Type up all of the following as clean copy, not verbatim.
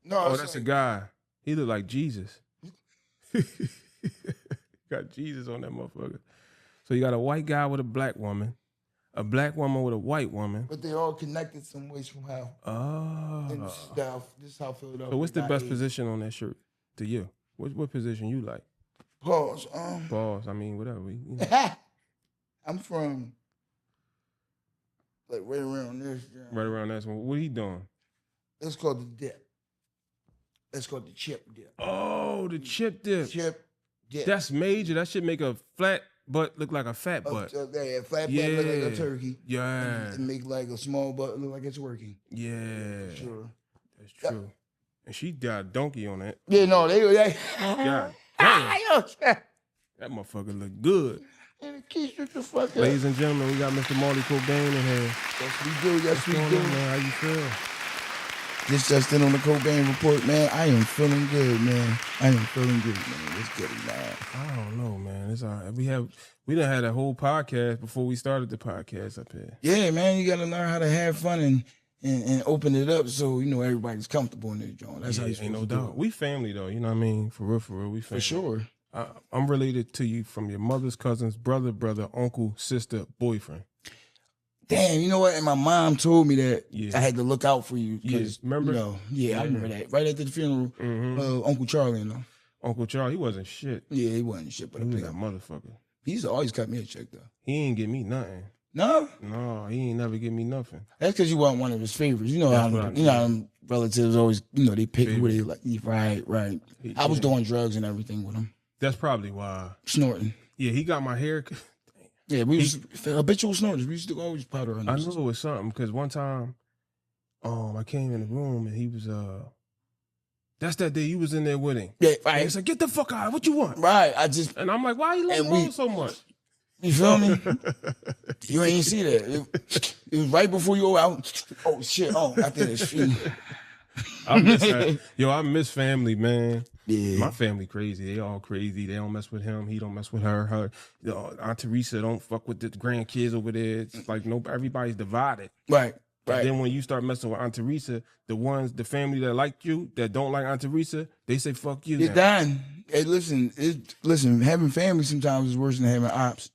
No, Oh, that's a guy. He look like Jesus. Got Jesus on that motherfucker. So you got a white guy with a black woman with a white woman. But they all connected some way somehow. Oh. And this is how Philadelphia. So what's the best position on that shirt to you? What position you like? Pause. Pause. I mean, whatever. I'm from like right around this. Right around that one. What he doing? That's called the dip. That's called the chip dip. Oh, the chip dip. Chip dip. That's major. That should make a flat butt look like a fat butt. Yeah, flat butt look like a turkey. Yeah. And make like a small butt look like it's working. Yeah. Sure. That's true. And she got a donkey on that. Yeah, no, they God damn. That motherfucker look good. Ladies and gentlemen, we got Mr. Marty Cobain in here. Yes, we do. Yes, we do. Man? How you feel? This just in on the Cobain report, man. I am feeling good, man. I am feeling good, man. Let's get it, man. I don't know, man. It's all right. We done had a whole podcast before we started the podcast up here. Yeah, man. You got to learn how to have fun and open it up so, you know, everybody's comfortable in this joint. That's how you ain't no doubt. We family, though. You know what I mean? For real, we family. For sure. I'm related to you from your mother's cousin's brother, uncle, sister, boyfriend. Damn, you know what? And my mom told me that I had to look out for you. Yes, remember? You know, I remember that. Right after the funeral, Uncle Charlie, you know. Uncle Charlie, he wasn't shit. Yeah, he wasn't shit, but he was a motherfucker. He used to always cut me a check, though. He ain't give me nothing. No? No, he ain't never give me nothing. That's because you weren't one of his favorites. You know how relatives always, you know, they pick who they like. Right. I was doing drugs and everything with him. That's probably why. Snorting. Yeah, he got my hair. Yeah, we was habitual snorters. We used to always powder on. I knew it was something because one time, I came in the room and he was that's that day you was in there with him. Yeah, right. He said, "Get the fuck out! What you want?" Right. And I'm like, "Why you letting me so much?" You feel me? You ain't see that. It was right before you go out. Oh shit! Oh, after this shit. I miss that. Yo, I miss family, man. Yeah. My family crazy. They all crazy. They don't mess with him. He don't mess with her. You know, Aunt Teresa don't fuck with the grandkids over there. It's like everybody's divided. Right. Then when you start messing with Aunt Teresa, the family that like you, that don't like Aunt Teresa, they say fuck you. You're done. Hey, listen, having family sometimes is worse than having ops.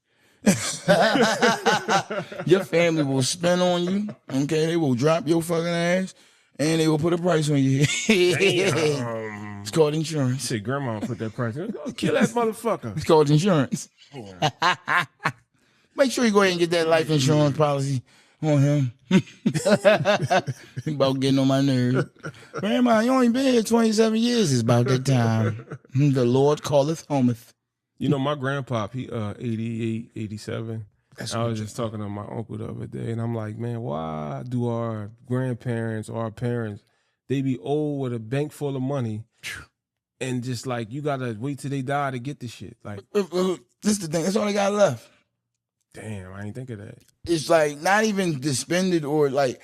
Your family will spin on you. Okay, they will drop your fucking ass. And they will put a price on you. It's called insurance. Say, grandma put that price on. Go kill that motherfucker. It's called insurance. Make sure you go ahead and get that life insurance policy on him. About getting on my nerves. Grandma, you only been here 27 years. It's about that time. The Lord calleth hometh. You know, my grandpa, he 88, 87. I was just talking to my uncle the other day, and I'm like, man, why do our grandparents or our parents, they be old with a bank full of money, and just like, you gotta wait till they die to get the shit? Like, this is the thing. That's all they got left. Damn, I ain't think of that. It's like not even suspended or like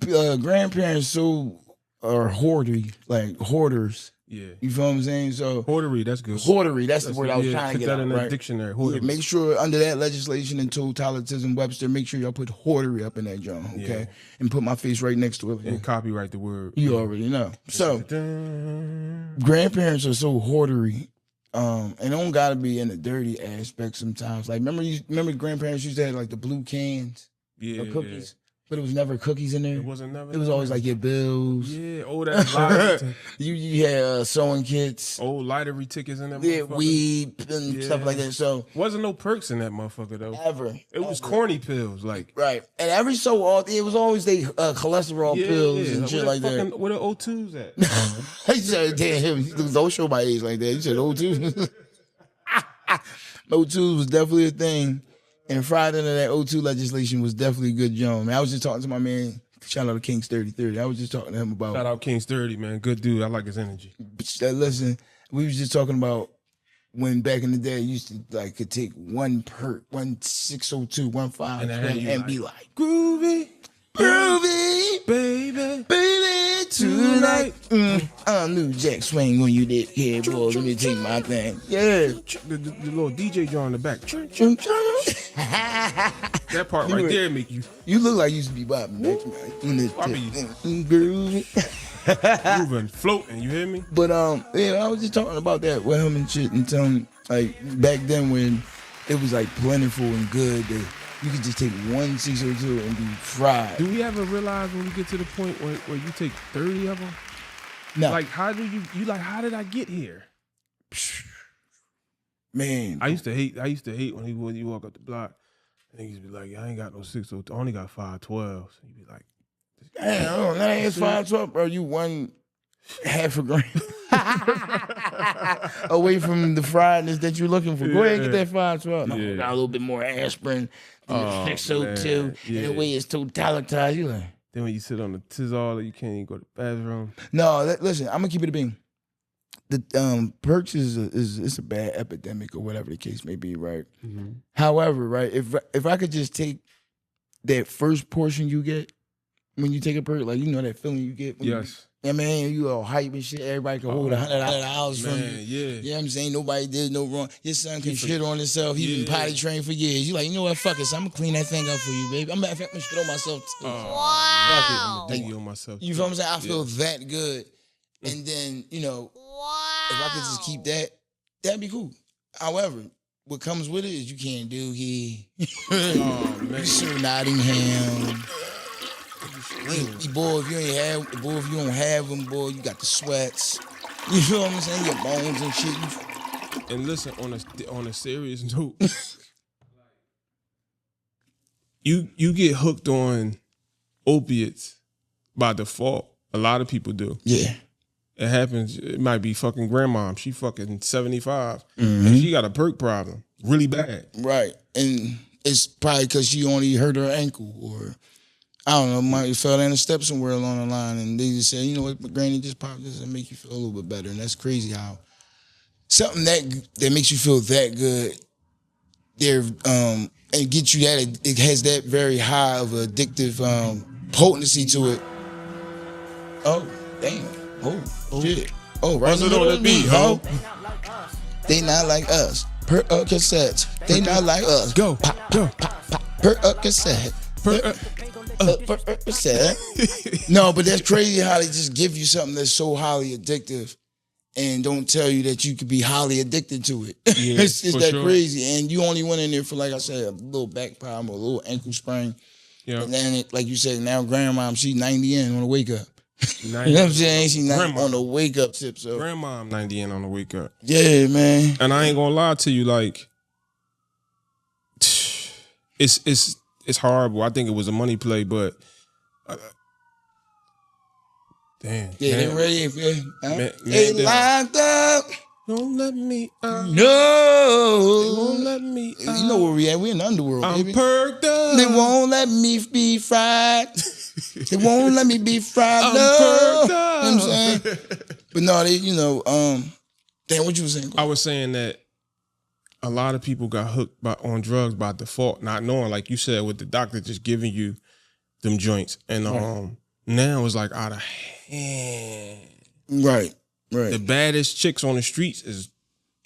grandparents are hoarders. Yeah. You feel what I'm saying? So hoardery, that's good. Hoardery, that's the word I was trying to get that out, in right? the dictionary. Yeah, make sure under that legislation and totalitarianism Webster, make sure y'all put hoardery up in that joint, okay? Yeah. And put my face right next to it. And copyright the word. You already know. So grandparents are so hoardery. And it don't gotta be in a dirty aspect sometimes. Like remember grandparents used to have like the blue cans of cookies? But it was never cookies in there. It wasn't never. It was always like your bills. Yeah, old ass lottery. You had sewing kits. Old lottery tickets in that. Yeah, weed and stuff like that. So wasn't no perks in that motherfucker though. Ever. It was corny pills, like right. And every so often, it was always they cholesterol pills and shit like that. Where the O2s at? He said, "Damn, don't show my age like that." He said, "O2." O2 was definitely a thing. And Friday into that O2 legislation was definitely a good job. Man, I was just talking to my man. Shout out to King's 3030. I was just talking to him about. Shout out King's 30, man. Good dude. I like his energy. Listen, we was just talking about when back in the day, you used to could take one perk, 1602, 15, and be like, groovy, baby, tonight. I knew Jack Swing when you did here, boy. Let me take my thing. Yeah. The little DJ joint in the back. That part right there make you. You look like you used to be bopping back Moving, floating, you hear me? But yeah, I was just talking about that with him and shit, and telling him, like, back then when it was like plentiful and good that you could just take one 602 and be fried. Do we ever realize when we get to the point where you take 30 of them? No. Like, how do you like, how did I get here? Man. I used to hate when you walk up the block and he'd be like, I ain't got no 602, I only got 512. So you'd be like, damn, that ain't 512, bro. You won half a gram away from the friedness that you're looking for. Go ahead and get that 512. No, got a little bit more aspirin than the 602. And the way it's totalitized, you like. Then when you sit on the Tizol, you can't even go to the bathroom. No, listen, I'm gonna keep it a bean. The perks is a bad epidemic or whatever the case may be, right? Mm-hmm. However, right, if I could just take that first portion you get when you take a perk, like, you know that feeling you get when I mean, you all hype and shit. Everybody can hold $100 from you. Yeah. You know what I'm saying? Nobody did no wrong. Your son can shit on himself. He been potty trained for years. You like, you know what? Fuck it. So I'm gonna clean that thing up for you, baby. I'm gonna shit on myself too. Wow. Fuck it. On myself. You feel what I'm saying? I feel that good. And then, you know, if I could just keep that, that'd be cool. However, what comes with it is you can't do so Nottingham. Boy, if you don't have them, boy, you got the sweats. You feel what I'm saying? Your bones and shit. And listen, on a serious note, you get hooked on opiates by default. A lot of people do. Yeah. It happens. It might be fucking grandma. She fucking 75, and she got a perk problem, really bad. Right, and it's probably because she only hurt her ankle, or I don't know, might fell down a step somewhere along the line, and they just said, you know what, granny, just pop this and make you feel a little bit better. And that's crazy how something that makes you feel that good, there, and get you that, it has that very high of addictive potency to it. Oh, damn. Oh, shit. Oh, right in the middle of the beat, ho. They not like us. Per cassettes. They not like us. Go, pop, go. Pop, pop. Per cassette. Cassette. No, but that's crazy how they just give you something that's so highly addictive and don't tell you that you could be highly addicted to it. Yeah, it's that crazy. And you only went in there for, like I said, a little back problem or a little ankle sprain. Yeah. And then, like you said, now grandma, she's 90 in on the wake up. 90. You know what I'm saying? She's not on the wake up tip. So grandma 90 in on the wake up. Yeah, man. And I ain't gonna lie to you, like, it's horrible. I think it was a money play, but damn. Yeah, they ready. They locked up. Don't let me out. No. They won't let me out. You know where we at? We in the underworld, I'm baby. perked up. They won't let me be fried. They won't let me be fried. I'm no. perked up. You know what I'm saying? But no, they, you know, damn, what you was saying? I was saying that a lot of people got hooked on drugs by default, not knowing, like you said, with the doctor just giving you them joints. And now it's like out of hand. Right. Right. The baddest chicks on the streets is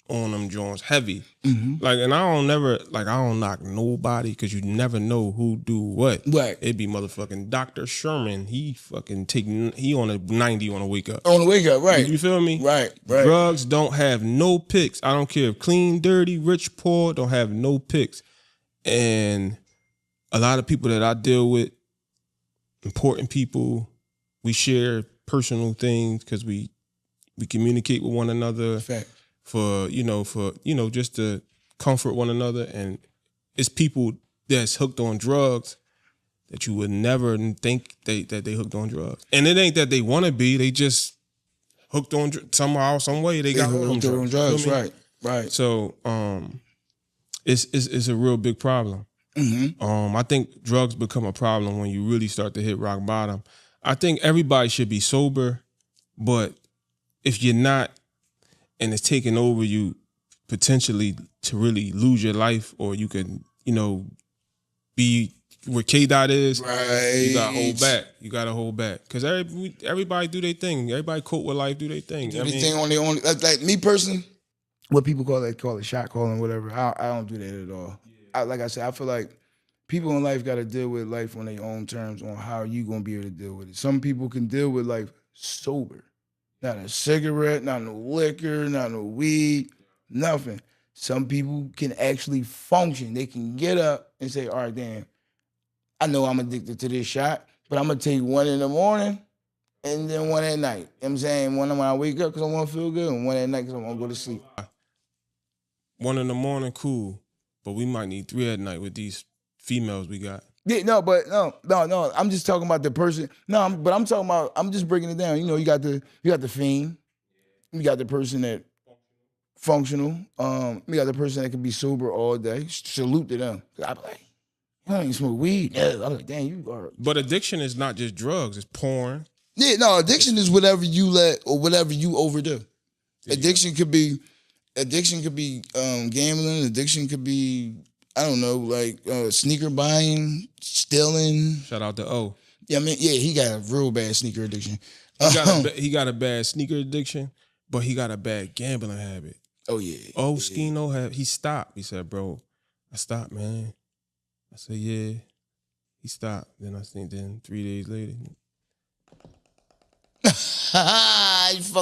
on them joints, heavy. Mm-hmm. Like, and I don't knock nobody because you never know who do what. Right. It'd be motherfucking Dr. Sherman. He on a 90 on a wake up. On a wake up, right. You feel me? Right, right. Drugs don't have no picks. I don't care if clean, dirty, rich, poor, don't have no picks. And a lot of people that I deal with, important people, we share personal things because we communicate with one another. Fact. For just to comfort one another. And it's people that's hooked on drugs that you would never think that they hooked on drugs. And it ain't that they want to be, they just hooked on somehow, some way they got hooked on drugs. Right, right. So it's a real big problem. Mm-hmm. I think drugs become a problem when you really start to hit rock bottom. I think everybody should be sober, but if you're not, and it's taking over you potentially to really lose your life, or you can, be where K-Dot is, Right. you got to hold back. You got to hold back. Because everybody do their thing. Everybody cope with life, do their thing. Do their thing on their own. Like me personally, what people call it shot calling, whatever. I don't do that at all. Like I said, I feel like people in life got to deal with life on their own terms on how you going to be able to deal with it. Some people can deal with life sober. Not a cigarette, not no liquor, not no weed, nothing. Some people can actually function. They can get up and say, all right, damn, I know I'm addicted to this shot, but I'm going to take one in the morning and then one at night. You know what I'm saying? One when I wake up because I want to feel good, and one at night because I want to go to sleep. 1 in the morning, cool. But we might need 3 at night with these females we got. Yeah, no. I'm just talking about the person. But I'm talking about. I'm just breaking it down. You know, you got the fiend. You got the person that functional. You got the person that can be sober all day. Salute to them. I be like, you don't even smoke weed. Yeah, I'm like, damn, you are. But addiction is not just drugs. It's porn. Yeah, no. Addiction is whatever you let or whatever you overdo. Addiction could be gambling. Addiction could be, I don't know, like sneaker buying, stealing. Shout out to O. Yeah, I mean, yeah, he got a real bad sneaker addiction. He got a bad sneaker addiction, but he got a bad gambling habit. Oh yeah. Oschino he stopped. He said, "Bro, I stopped, man." I said, "Yeah." He stopped. Then 3 days later.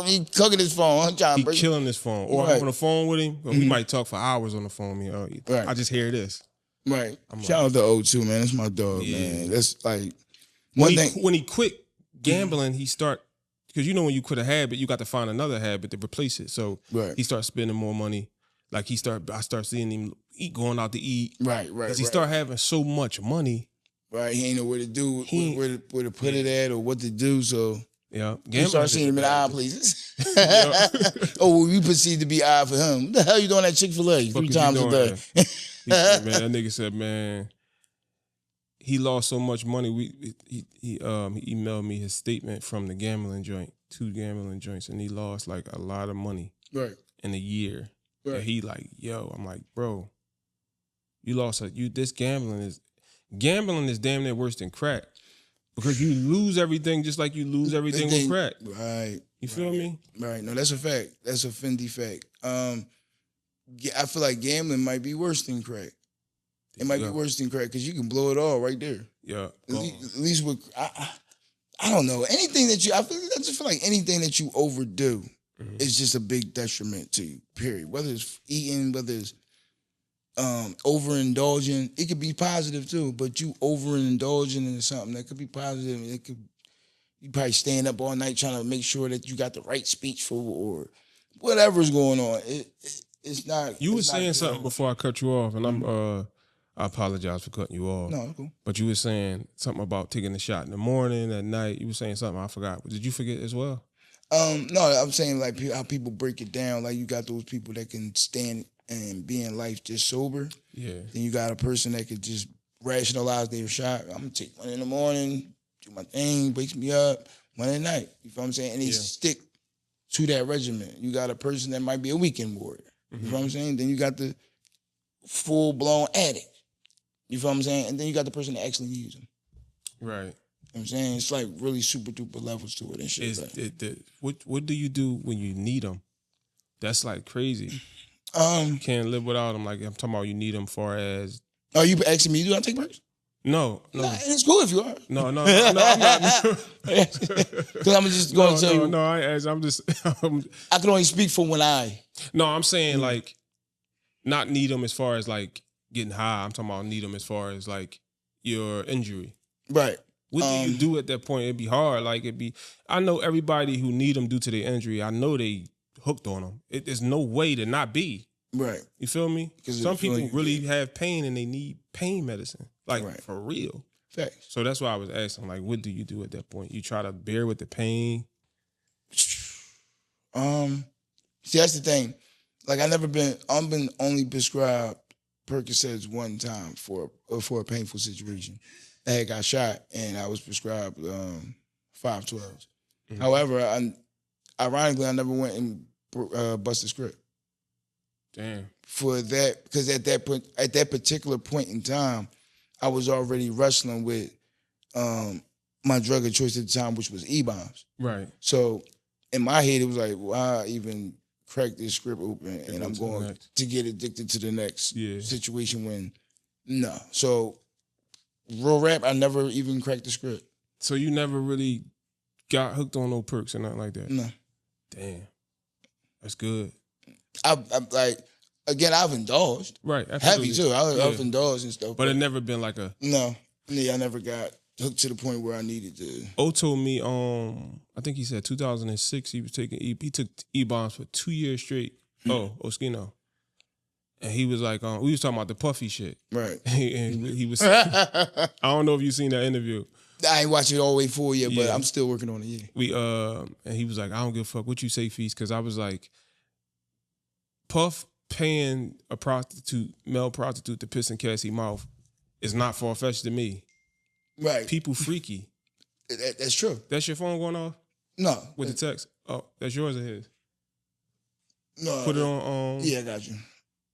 He cooking his phone. I'm trying to break. He killing his phone. Or I'm on the phone with him. We might talk for hours on the phone. Right. I just hear this. Right. Shout out to O2, man. That's my dog, man. That's like when he quit gambling, he start, because you know when you quit a habit, you got to find another habit to replace it. So he starts spending more money. Like I start seeing him going out to eat. Right. Because he start having so much money. Right. He ain't know where to do, where to put it at or what to do. So yeah, you start seeing him in eye places. Oh, we proceed to be eye for him. What the hell you doing at Chick-fil-A 3 times a day? That nigga said, man, he lost so much money. He emailed me his statement from the gambling joint, 2 gambling joints, and he lost like a lot of money in a year. Right. And he like, yo, I'm like, bro, you lost this gambling is damn near worse than crack. Because you lose everything just like you lose everything with crack. Right. You feel me? Right. No, that's a fact. That's a Fendi fact. I feel like gambling might be worse than crack. It might be worse than crack because you can blow it all right there. Yeah. At least with, I don't know. Anything that I just feel like anything that you overdo is just a big detriment to you, period. Whether it's eating, whether it's overindulging, it could be positive too, but you overindulging into something that could be positive. You probably staying up all night trying to make sure that you got the right speech for or whatever's going on. It's not. You were saying something before I cut you off, and I apologize for cutting you off. No, cool. But you were saying something about taking the shot in the morning, at night. You were saying something I forgot. Did you forget as well? No, I'm saying like how people break it down. Like you got those people that can stand and be in life just sober. Yeah. Then you got a person that could just rationalize their shot. I'm gonna take one in the morning, do my thing, wakes me up, one at night. You feel what I'm saying? And they stick to that regimen. You got a person that might be a weekend warrior. You feel what I'm saying? Then you got the full-blown addict. You feel what I'm saying? And then you got the person that actually needs them. Right. You know what I'm saying? It's like really super duper levels to it and shit. What do you do when you need them? That's like crazy. Can't live without them. Like I'm talking about, you need them far as. Are you asking me? Do I take breaks? No. Nah, it's cool if you are. No, I'm not. Because I'm just going to tell you. No, I'm just. I can only speak for when I. No, I'm saying like, not need them as far as like getting high. I'm talking about need them as far as like your injury. Right. What do you do at that point? It'd be hard. Like I know everybody who need them due to their injury. I know they hooked on them. There's no way to not be. Right. You feel me? Some people really have pain and they need pain medicine. Like for real. Facts. So that's why I was asking, like, what do you do at that point? You try to bear with the pain? See, that's the thing. Like I've been only prescribed Percocets one time for a painful situation. I had got shot and I was prescribed 512s. However, ironically, I never went and busted script. Damn. For that, because at that particular point in time, I was already wrestling with my drug of choice at the time, which was E-bombs. Right. So in my head, it was like, why even crack this script open and I'm going to get addicted to the next situation when, no. So real rap, I never even cracked the script. So you never really got hooked on no perks or nothing like that? No. Damn. That's good. I'm like, again, I've indulged. Right. Absolutely. Heavy too. I've indulged and stuff. But it never been like a... No. Yeah, I never got hooked to the point where I needed to. O told me, I think he said 2006, he took E-bombs for 2 years straight. Oschino. And he was like, we was talking about the puffy shit. Right. And he was, I don't know if you seen that interview. I ain't watched it all the way through yet, but I'm still working on it, And he was like, I don't give a fuck what you say, Feast, because I was like, Puff paying a male prostitute to piss in Cassie mouth is not far-fetched to me. Right. People freaky. That's true. That's your phone going off? No. With the text? Oh, that's yours or his? No. Put it on... yeah, I got you.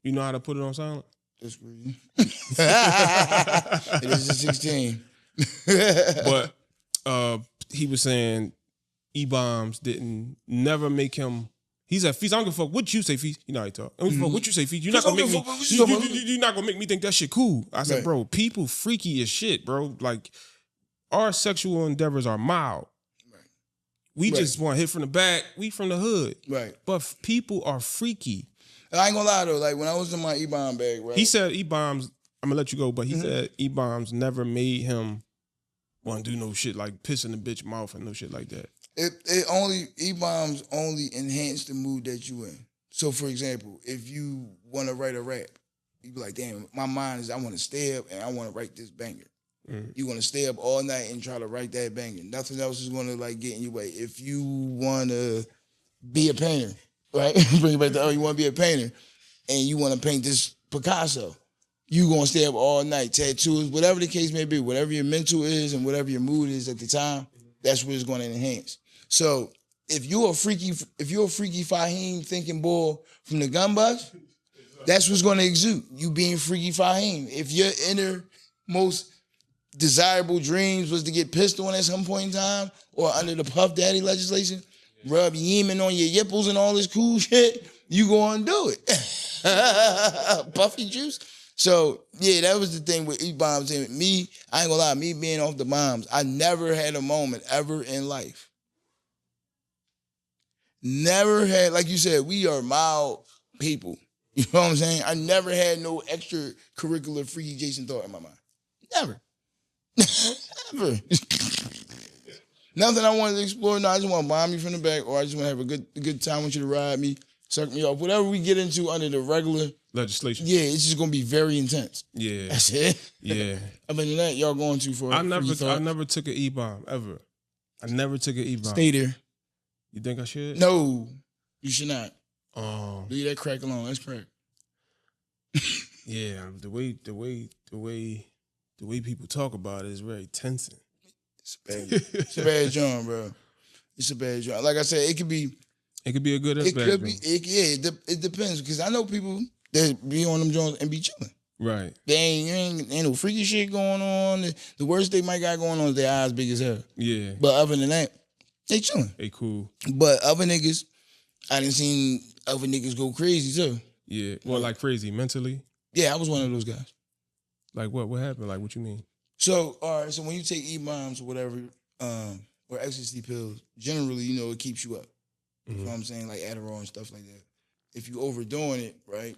You know how to put it on silent? That's weird. It is a 16. But he was saying E-bombs didn't never make him... He said, Feast, I don't give a fuck what you say, Feast. You know how he talk. I don't give a fuck what you say, Feast. You're not gonna make me... You're not gonna make me think that shit cool. I said, bro, people freaky as shit, bro. Like, our sexual endeavors are mild. Right. We just want to hit from the back. We from the hood. Right. But people are freaky. I ain't gonna lie, though. Like, when I was in my E-bomb bag, right? He said E-bombs... I'm gonna let you go, but he said E-bombs never made him want to do no shit like piss in the bitch mouth and no shit like that. E-bombs only enhance the mood that you in. So, for example, if you want to write a rap, you be like, damn, my mind is I want to stay up and I want to write this banger. You want to stay up all night and try to write that banger. Nothing else is going to like get in your way. If you want to be a painter, right? Bring it back to, you want to be a painter and you want to paint this Picasso. You gonna stay up all night, tattoos, whatever the case may be, whatever your mental is and whatever your mood is at the time, that's what it's gonna enhance. So if you're a freaky Fahim thinking boy from the gun bus, that's what's gonna exude. You being freaky Fahim. If your inner most desirable dreams was to get pissed on at some point in time, or under the Puff Daddy legislation, rub yemen on your yipples and all this cool shit, you gonna do it. Puffy juice. So, yeah, that was the thing with E-bombs. And me, I ain't gonna lie, me being off the bombs, I never had a moment ever in life. Never had, like you said, we are mild people. You know what I'm saying? I never had no extracurricular freaky Jason thought in my mind. Never. Never. Nothing I wanted to explore. No, I just want to bomb you from the back, or I just want to have a good time. I want you to ride me, suck me off. Whatever we get into under the regular legislation. Yeah, it's just gonna be very intense. Yeah. That's it. Yeah. Other than that, y'all going too far. I never took an E-bomb, ever. I never took an E-bomb. Stay there. You think I should? No, you should not. Oh. Leave that crack alone. That's crack. Yeah, the way people talk about it is very tensing. It's a bad joint, bro. It's a bad joint. Like I said, it could be a good or it bad could be. joint. It depends because I know people that be on them joints and be chilling. Right. They ain't no freaky shit going on. The worst they might got going on is their eyes big as hell. Yeah. But other than that, they chilling. They cool. But other niggas, I done seen other niggas go crazy too. Yeah. Well, like crazy mentally. Yeah, I was one of those guys. Like what? What happened? Like what you mean? So, all right. So when you take E-bombs or whatever, or ecstasy pills, generally, you know, it keeps you up. You know what I'm saying? Like Adderall and stuff like that. If you overdoing it, right,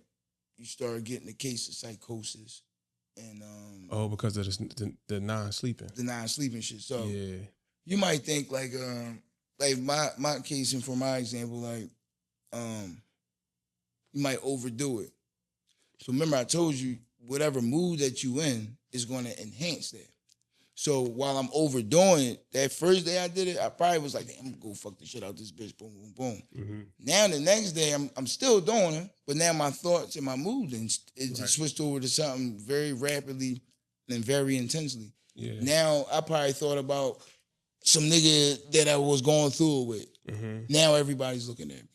you start getting a case of psychosis and because of the non-sleeping. The non-sleeping shit. So yeah. You might think like my case and for my example, like you might overdo it. So remember I told you whatever mood that you in is going to enhance that. So while I'm overdoing it, that first day I did it, I probably was like, I'm gonna go fuck the shit out this bitch, boom, boom, boom. Mm-hmm. Now the next day I'm still doing it, but now my thoughts and my mood just switched over to something very rapidly and very intensely. Yeah. Now I probably thought about some nigga that I was going through it with. Mm-hmm. Now everybody's looking at me.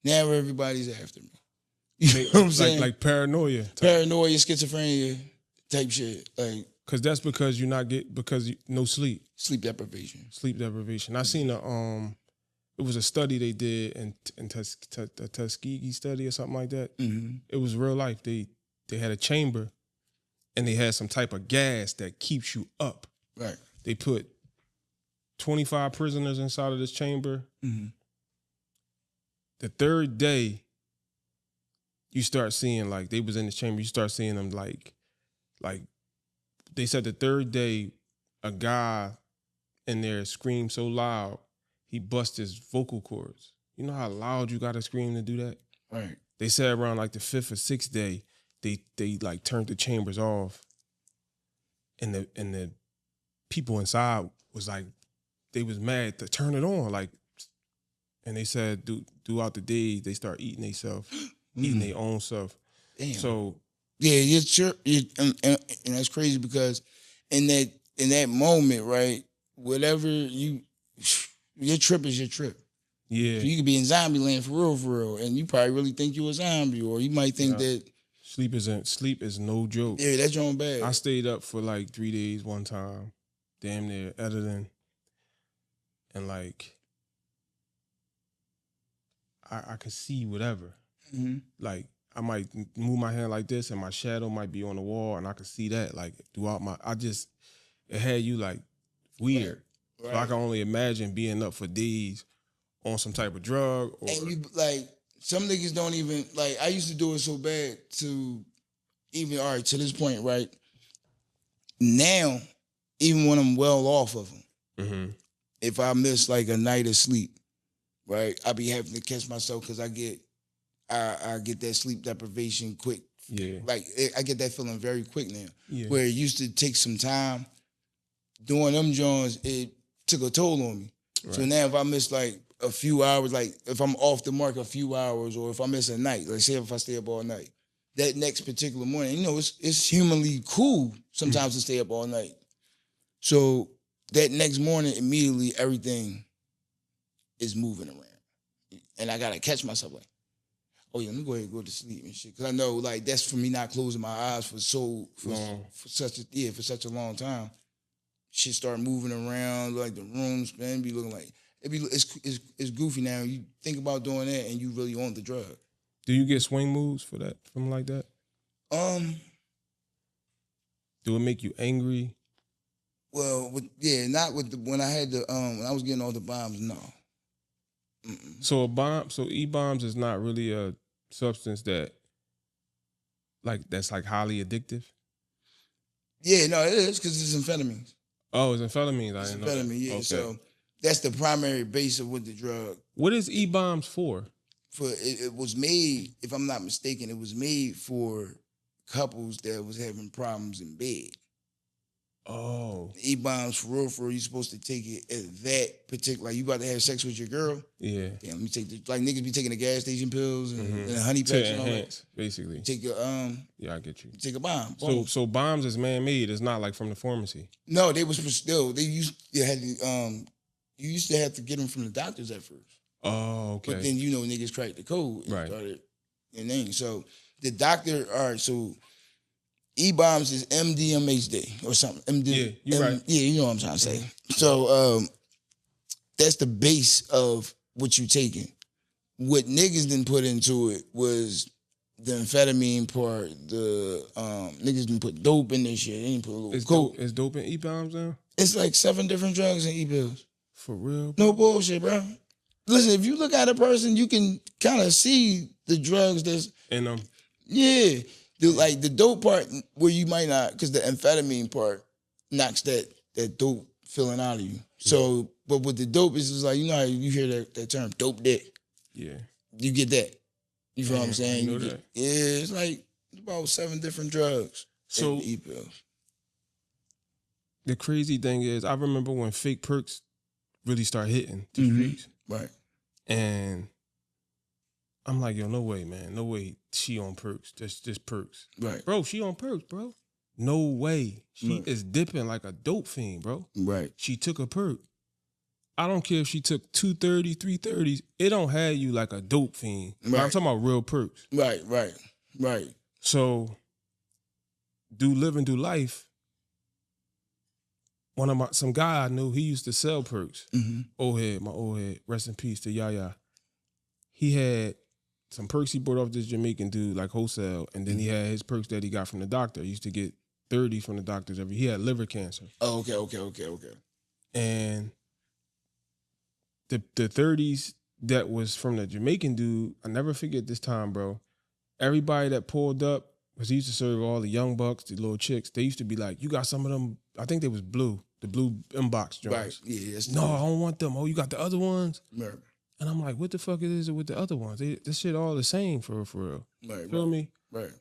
Now everybody's after me. You know what I'm saying? Like paranoia. Paranoia, schizophrenia type shit. Like, Cause that's because no sleep. Sleep deprivation. Sleep deprivation. I seen it was a study they did in Tuskegee study or something like that. Mm-hmm. It was real life. They had a chamber and they had some type of gas that keeps you up. Right. They put 25 prisoners inside of this chamber. Mm-hmm. The third day, you start seeing, like, they was in this chamber, you start seeing them like they said the third day, a guy in there screamed so loud, he bust his vocal cords. You know how loud you gotta scream to do that? Right. They said around like the 5th or 6th day, they like turned the chambers off. And the people inside was like, they was mad to turn it on. Like, and they said throughout the day, they start eating themselves, eating their own stuff. Damn. So yeah, and that's crazy because in that moment, right, whatever your trip is your trip. yeah, You could be in zombie land for real, and you probably really think you a zombie, or you might think that sleep is no joke. yeah, that's your own bad. I stayed up for like 3 days one time, damn near editing, and like I could see whatever. Mm-hmm. Like I might move my hand like this, and my shadow might be on the wall, and I could see that like throughout it had you like weird. Right. So I can only imagine being up for days on some type of drug. And you like some niggas don't even like. I used to do it so bad to even all right to this point, right? Now, even when I'm well off of them, mm-hmm. if I miss like a night of sleep, right, I be having to catch myself because I get that sleep deprivation quick. Yeah, like I get that feeling very quick now. Yeah. Where it used to take some time doing them joints, it took a toll on me. Right. So now if I miss like a few hours, like if I'm off the mark a few hours, or if I miss a night, like say if I stay up all night, that next particular morning, it's humanly cool sometimes to stay up all night. So that next morning, immediately everything is moving around, and I gotta catch myself like, oh yeah, let me go ahead and go to sleep and shit, because I know like that's for me not closing my eyes for such a long time. Shit start moving around, like the rooms, man, be looking like it's goofy now. You think about doing that, and you really on the drug. Do you get swing moves for that, something like that? Do it make you angry? Well, not with when I had the when I was getting all the bombs. No. Mm-mm. So E-bombs is not really a substance that's like highly addictive. Yeah, no, it is because it's amphetamines. Oh, it's amphetamines. It's amphetamine, yeah. Okay. So that's the primary base of what the drug. What is E-bombs for? It was made, if I'm not mistaken, it was made for couples that was having problems in bed. Oh. E-bombs, for real, you're supposed to take it at that particular, like you about to have sex with your girl. Yeah. Damn, let me take like niggas be taking the gas station pills and honey packs to enhance, basically. Take your yeah, I get you. Take a bomb. So bombs is man-made. It's not like from the pharmacy. No, they used to have to get them from the doctors at first. Oh, okay. But then niggas cracked the code and right. started so the doctor, all right, so E-bombs is MDMHD or something. Yeah, you're right. Yeah, you know what I'm trying to say. So that's the base of what you taking. What niggas didn't put into it was the amphetamine part. The niggas didn't put dope in this shit. They didn't put a little coke. Is dope in E-bombs now? It's like 7 different drugs in E-pills. For real? No bullshit, bro. Listen, if you look at a person, you can kind of see the drugs that's in them. Yeah. Like the dope part where you might not, because the amphetamine part knocks that dope feeling out of you. So, but with the dope, it's just like, how you hear that term, dope dick. Yeah. You get that. You feel what I'm saying? I know that. Yeah, it's like about 7 different drugs. So, E-pills. The crazy thing is, I remember when fake perks really start hitting the streets. Right. And I'm like, yo, no way, man. No way she on perks. Just perks. Right. Bro, she on perks, bro. No way. She is dipping like a dope fiend, bro. Right. She took a perk. I don't care if she took 230, 330s. It don't have you like a dope fiend. Right. I'm talking about real perks. Right. So, do life. some guy I knew, he used to sell perks. Mm-hmm. My old head, rest in peace to Yaya. He had some perks he bought off this Jamaican dude, like wholesale, and then he had his perks that he got from the doctor. He used to get 30 from the doctors he had liver cancer. Oh, okay. And the 30s that was from the Jamaican dude, I never forget this time, bro. Everybody that pulled up, because he used to serve all the young bucks, the little chicks, they used to be like, you got some of them, I think they was blue, the blue inbox joints. Right, yeah. No, I don't want them. Oh, you got the other ones? Right. And I'm like, what the fuck is it with the other ones? This shit all the same for real. Right. Feel me? Right.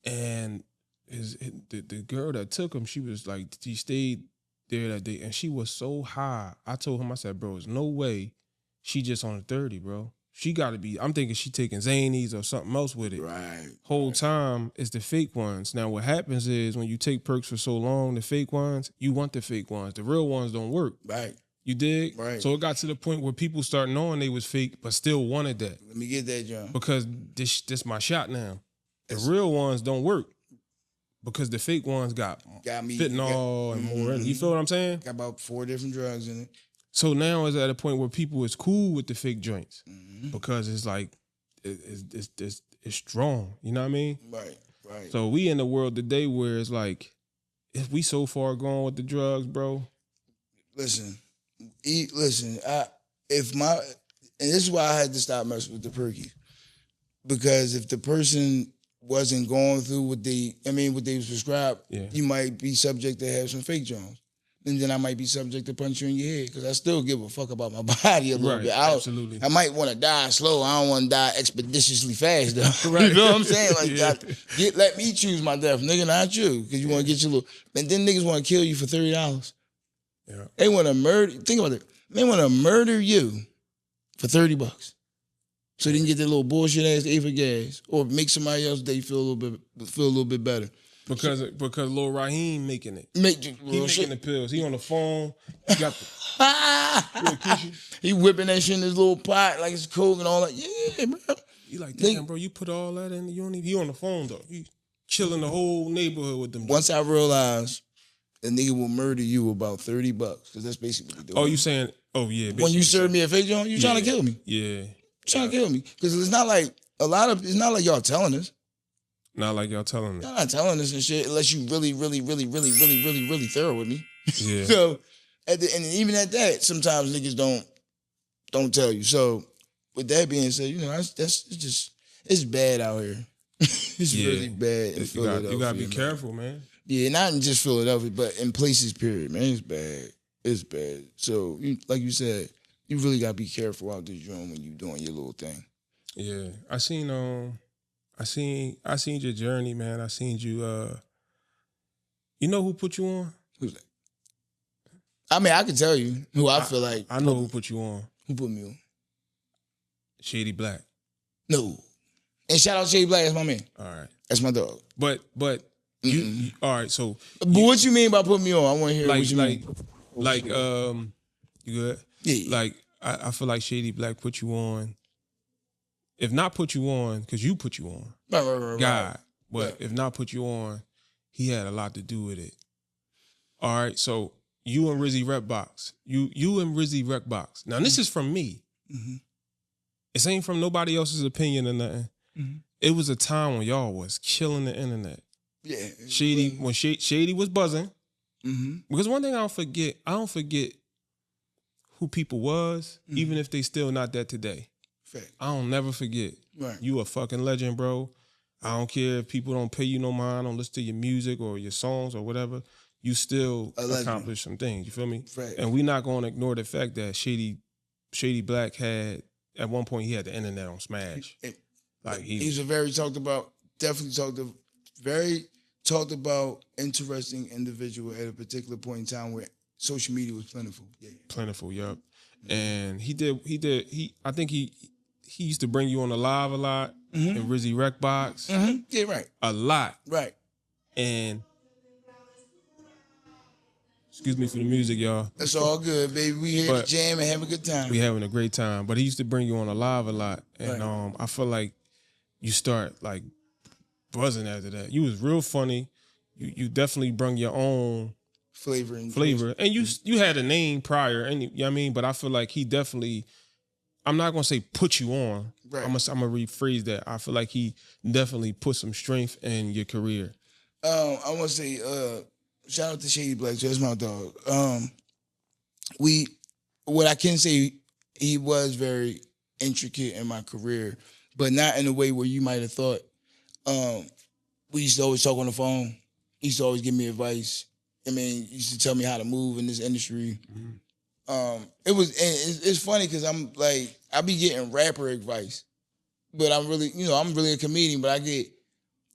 And the girl that took him, she was like, she stayed there that day, and she was so high. I told him, I said, bro, there's no way she just on a 30, bro. She got to be, I'm thinking she taking Zanies or something else with it. Right. Whole time is the fake ones. Now, what happens is when you take perks for so long, the fake ones, you want the fake ones. The real ones don't work. Right. You dig? Right. So it got to the point where people start knowing they was fake, but still wanted that. Let me get that, John. Because this my shot now. The real ones don't work because the fake ones got me fentanyl and more. You feel what I'm saying? Got about 4 different drugs in it. So now it's at a point where people is cool with the fake joints because it's like it's strong. You know what I mean? Right. So we in the world today where it's like, if we so far gone with the drugs, bro. Listen. And this is why I had to stop messing with the perky, because if the person wasn't going through what they was prescribed, you might be subject to have some fake Jones, and then I might be subject to punch you in your head because I still give a fuck about my body a little bit. Absolutely. I might want to die slow. I don't want to die expeditiously fast though. Right? You know what I'm saying? Like, let me choose my death, nigga, not you, because you want to get your little. And then niggas want to kill you for $30. Yeah. They want to murder. Think about it. They want to murder you for $30, so they can get that little bullshit ass A for gas, or make somebody else day feel a little bit better. Because Lil Raheem making it. He making the pills. He on the phone. He got the. He whipping that shit in his little pot like it's coke and all that. Yeah, bro. You like, damn, bro, you put all that in. You don't even. He on the phone though. He chilling the whole neighborhood with them. Once I realized a nigga will murder you about $30, because that's basically what they do. Oh, you saying? Oh yeah. When you serve me a fake joint, you trying to kill me. Yeah. You trying to kill me, because it's not like y'all telling us. Not like y'all telling us. Y'all not telling us and shit unless you really thorough with me. Yeah. So, and even at that, sometimes niggas don't tell you. So, with that being said, it's bad out here. It's really bad in Philadelphia. You gotta be careful, man. Yeah, not in just Philadelphia, but in places, period, man. It's bad. It's bad. So, like you said, you really gotta be careful out this joint when you doing your little thing. Yeah, I seen your journey, man. I seen you. You know who put you on? Who's that? I mean, I can tell you who I feel like. I know who put you on. Who put me on? Shady Black. No. And shout out Shady Black. That's my man. All right. That's my dog. But you all right? So, but what you mean by put me on? I want to hear what you mean. You good? Yeah. Like I feel like Shady Black put you on. If not put you on, because you put you on. Right. God. But if not put you on, he had a lot to do with it. All right. So you and Rizzy Rec Box. You and Rizzy Rec Box. Now this is from me. Mm-hmm. It ain't from nobody else's opinion or nothing. Mm-hmm. It was a time when y'all was killing the internet. Yeah. When Shady was buzzing. Mm-hmm. Because one thing I don't forget who people was, even if they still not that today. Fact. I don't never forget. Right. You a fucking legend, bro. I don't care if people don't pay you no mind, don't listen to your music or your songs or whatever. You still accomplish some things. You feel me? Right. And we not going to ignore the fact that Shady Black had, at one point, he had the internet on smash. He's a very talked about interesting individual at a particular point in time where social media was plentiful. Yeah. Plentiful, yup. And I think he used to bring you on the live a lot in Rizzy Rec Box. Mm-hmm. Yeah, right. A lot. Right. And excuse me for the music, y'all. That's all good, baby. We here to jam and have a good time. We having a great time. But he used to bring you on the live a lot. And I feel like you start like buzzing after that. You was real funny. You definitely brung your own flavor. And you had a name prior, and you know what I mean. But I feel like he definitely. I'm not gonna say put you on. Right. I'm gonna rephrase that. I feel like he definitely put some strength in your career. I want to say, shout out to Shady Black. That's my dog. What I can say, he was very intricate in my career, but not in a way where you might have thought. We used to always talk on the phone. He used to always give me advice. I mean, he used to tell me how to move in this industry. It's funny because I'm like, I be getting rapper advice, but I'm really a comedian, but I get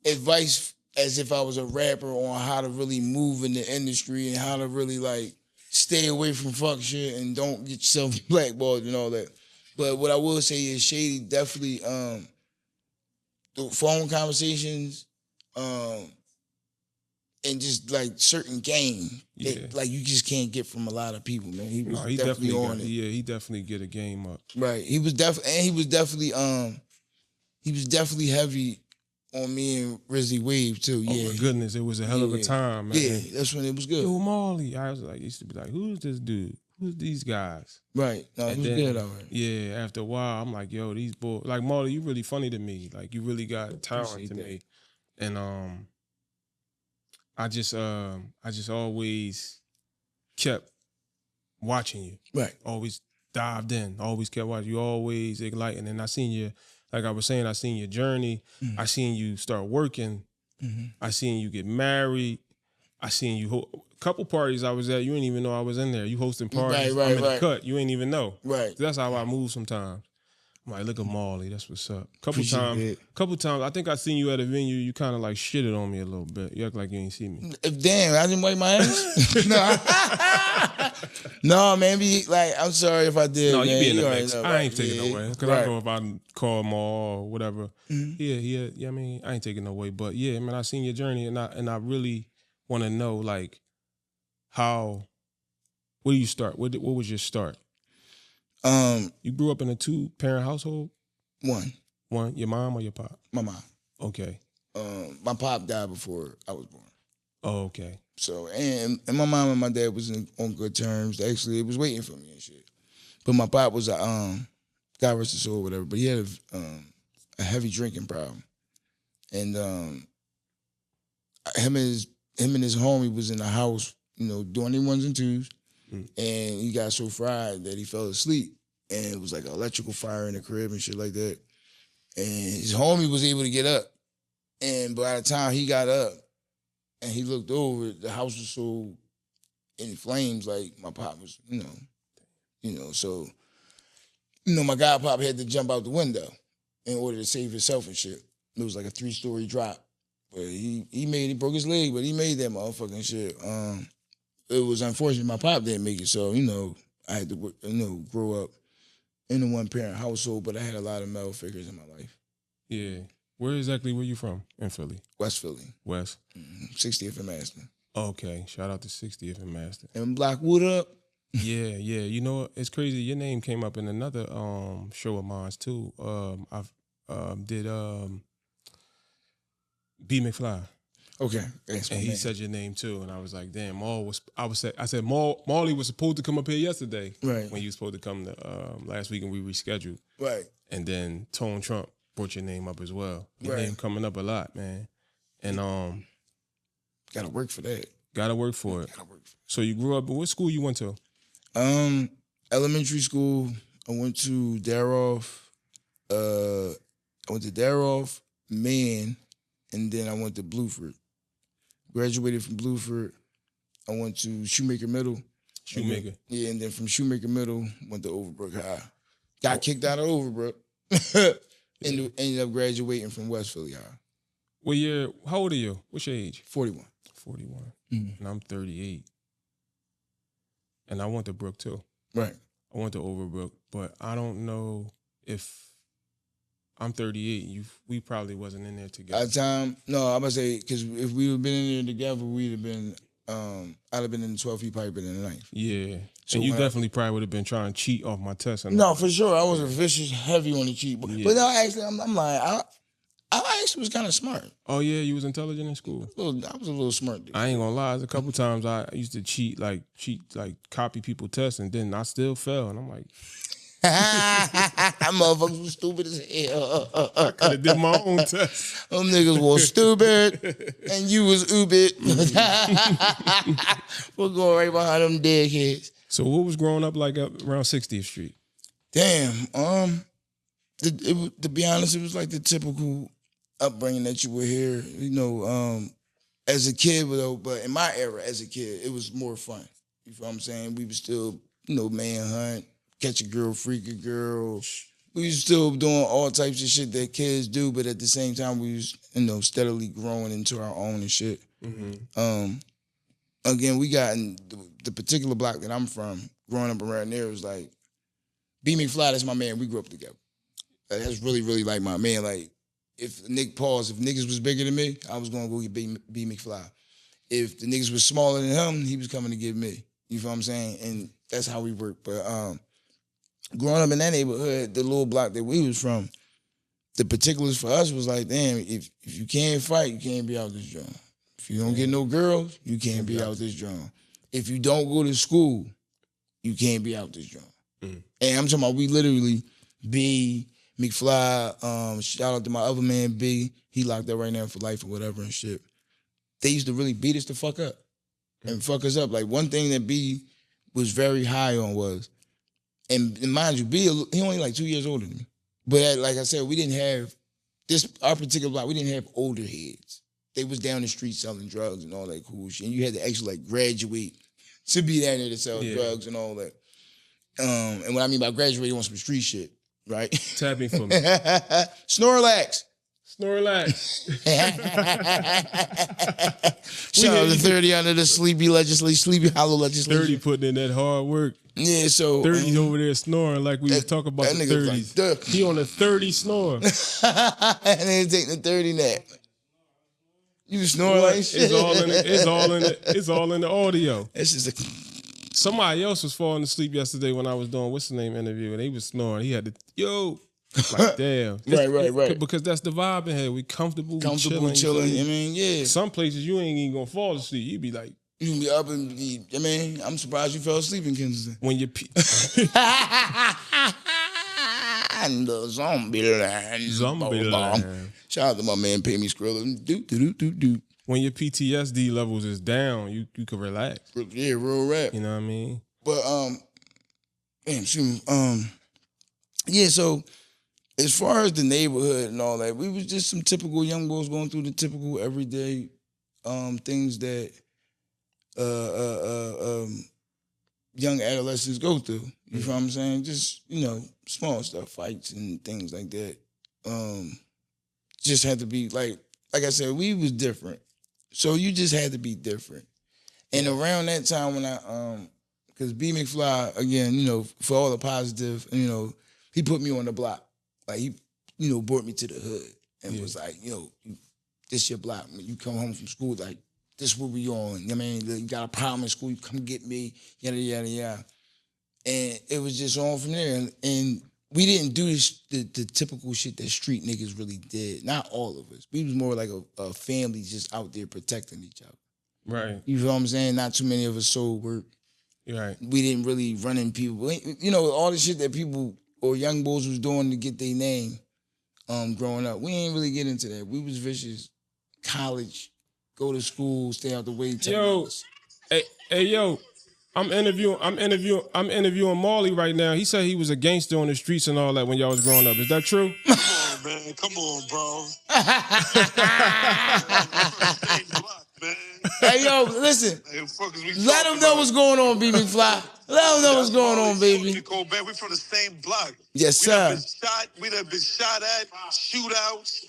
advice as if I was a rapper on how to really move in the industry and how to really like stay away from fuck shit and don't get yourself blackballed and all that. But what I will say is Shady definitely the phone conversations, and just like certain game that like you just can't get from a lot of people, man. He was definitely on it. Yeah, he definitely get a game up. Right. He was definitely heavy on me and Rizzy Wave too. Oh my goodness, it was a hell of a time, man. Yeah, that's when it was good. Yo, Marley. I was like, used to be like, who's this dude? Who's these guys? Right. No, it was good already. Yeah, after a while, I'm like, yo, these boys, like Marley, you really funny to me. Like you really got talent to me. And I just always kept watching you. Right. Always dived in. Always kept watching you. Always igniting. And I seen you, like I was saying, I seen your journey. Mm-hmm. I seen you start working. Mm-hmm. I seen you get married. I seen you couple parties I was at. You didn't even know I was in there. You hosting parties. I'm in the cut. You ain't even know. Right. So that's how I move sometimes. I'm like, look at Marley. That's what's up. Couple times. I think I seen you at a venue. You kind of like shitted on me a little bit. You act like you ain't see me. Damn, I didn't wipe my ass. No, man. I'm sorry if I did. No, man. you be in the mix. I ain't taking no way because I know if I call Maul or whatever. Mm-hmm. Yeah. I mean, I ain't taking no way. But yeah, man, I seen your journey, and I really want to know like how. Where do you start? What was your start? You grew up in a 2-parent household? One. Your mom or your pop? My mom. Okay. My pop died before I was born. Oh, okay. So, and my mom and my dad was on good terms. Actually, it was waiting for me and shit. But my pop was God rest his soul or whatever, but he had a heavy drinking problem. And him and his homie was in the house, doing their ones and twos. And he got so fried that he fell asleep. And it was like an electrical fire in the crib and shit like that. And his homie was able to get up. And by the time he got up and he looked over, the house was so in flames, like my pop was, so, my godpop had to jump out the window in order to save himself and shit. It was like a 3-story drop. But he broke his leg, but he made that motherfucking shit. It was unfortunate my pop didn't make it, so I had to grow up in a 1-parent household, but I had a lot of male figures in my life. Yeah, where exactly were you from in Philly? West Philly. West. 60th and Maston. Okay, shout out to 60th and Maston. And Blackwood up. Yeah. You know it's crazy. Your name came up in another show of mine too. I did B McFly. Okay. And he said your name too, and I was like, damn, I said Marley was supposed to come up here yesterday. Right. When you was supposed to come to last week and we rescheduled. Right. And then Tone Trump brought your name up as well. Your right. name coming up a lot, man. And gotta work for that. Gotta work for it. So you grew up, what school you went to? Elementary school. I went to Daroff. Man, and then I went to Bluford. Graduated from Bluford. I went to Shoemaker Middle. Shoemaker. And then from Shoemaker Middle, went to Overbrook High. Got kicked out of Overbrook. Ended up graduating from West Philly High. What year? How old are you? What's your age? 41. 41. And I'm 38. And I went to Brook too. Right. I went to Overbrook, but I don't know if I'm 38. We probably wasn't in there together. At the time, no, I'm gonna say because if we had been in there together, we'd have been. I'd have been in the 12 feet pipe and in the 9th. Yeah, so and you definitely probably would have been trying to cheat off my test. No, for sure, I was a vicious heavy on the cheat. Yeah. But no, actually, I'm lying. I actually was kind of smart. Oh yeah, you was intelligent in school. I was a little smart dude. I ain't gonna lie. There's a couple times I used to cheat, like copy people tests, and then I still fell. And I'm like, Motherfuckers was stupid as hell. I could have did my own test. Them niggas was stupid, and you was ubit. We're going right behind them dead kids. So what was growing up like up around 60th Street? Damn. To be honest, it was like the typical upbringing that you would hear. You know, as a kid, but in my era, as a kid, it was more fun. You feel what I'm saying? We were still, manhunt, catch a girl, freak a girl. We was still doing all types of shit that kids do, but at the same time, we was, steadily growing into our own and shit. Mm-hmm. Again, we got in the particular block that I'm from, growing up around there, was like, B. McFly, that's my man. We grew up together. That's really, really like my man. Like, if niggas was bigger than me, I was going to go get B. McFly. If the niggas was smaller than him, he was coming to get me. You feel what I'm saying? And that's how we work. But growing up in that neighborhood, the little block that we was from, the particulars for us was like, damn, if you can't fight, you can't be out this joint. If you don't get no girls, you can't be out this joint. If you don't go to school, you can't be out this joint. Mm. And I'm talking about we literally, B, McFly, shout out to my other man, B, he locked up right now for life or whatever and shit. They used to really beat us the fuck up and fuck us up. Like one thing that B was very high on was, and mind you, B, he only like 2 years older than me. But like I said, we didn't have, our particular block, we didn't have older heads. They was down the street selling drugs and all that cool shit. And you had to actually like graduate to be down there to sell drugs and all that. And what I mean by graduating on some street shit, right? Tap me for me. Snorlax. Shout out to 30 under the Sleepy Hollow legislation. 30 putting in that hard work. Yeah, so 30 over there snoring like we was talking about the 30s. Like, he on a 30 snore. And then taking the 30 nap. You snore like shit. It's all in the audio. It's just Somebody else was falling asleep yesterday when I was doing what's the name interview, and he was snoring. He had to like damn. Right. Because that's the vibe in here. We comfortable chilling. I mean, yeah. Some places you ain't even gonna fall asleep. You be like, you can be up and be. I mean, I'm surprised you fell asleep in Kensington. When you and the zombie land. Shout out to my man, Pay Me Skrilla. Do. When your PTSD levels is down, you can relax. Yeah, real rap. You know what I mean? But yeah. So as far as the neighborhood and all that, we was just some typical young boys going through the typical everyday things that young adolescents go through. You feel what I'm saying? Just, small stuff, fights and things like that. Just had to be like I said, we was different. So you just had to be different. And around that time when because B. McFly, again, for all the positive, he put me on the block. Like he, brought me to the hood and was like, this your block. When you come home from school, like, this what we on. I mean, you got a problem in school, you come get me, yada, yada, yada. And it was just on from there. And we didn't do the typical shit that street niggas really did. Not all of us. We was more like a family just out there protecting each other. Right. You feel what I'm saying? Not too many of us sold work. Right. We didn't really run in people. All the shit that people or young boys was doing to get their name growing up. We ain't really get into that. We was vicious. College, go to school, stay out the way. Yo, yo. I'm interviewing Marley right now. He said he was a gangster on the streets and all that when y'all was growing up. Is that true? Come on, man. Come on, bro. Hey, yo, listen. Let them know what's going on, B. McFly. Let them know what's going on, baby. Cobain, we from the same block. Yes, sir. We done been shot at, shootouts.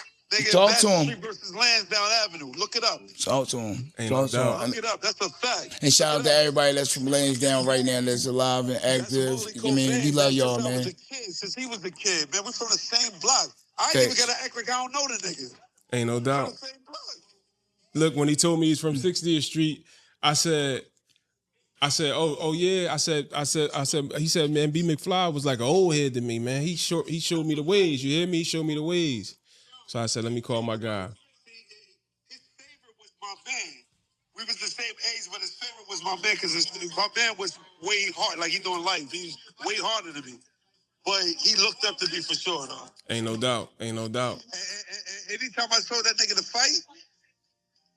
Talk to him. Street versus Lansdowne Avenue. Look it up. Talk to him. Look it up. That's a fact. And shout out to everybody that's from Lansdowne right now that's alive and active. We love y'all, man. Since he was a kid, man. We from the same block. I ain't even got to act like I don't know the nigga. Ain't no doubt. Look, when he told me he's from 60th Street, I said, oh yeah. I said, he said, man, B. McFly was like an old head to me, man. He showed me the ways. You hear me? He showed me the ways. So I said, let me call my guy. His favorite was my man. We was the same age, but his favorite was my man because my man was way hard, like he doing life. He's way harder than me. But he looked up to me for sure, though. Ain't no doubt. Ain't no doubt. And anytime I saw that nigga to fight,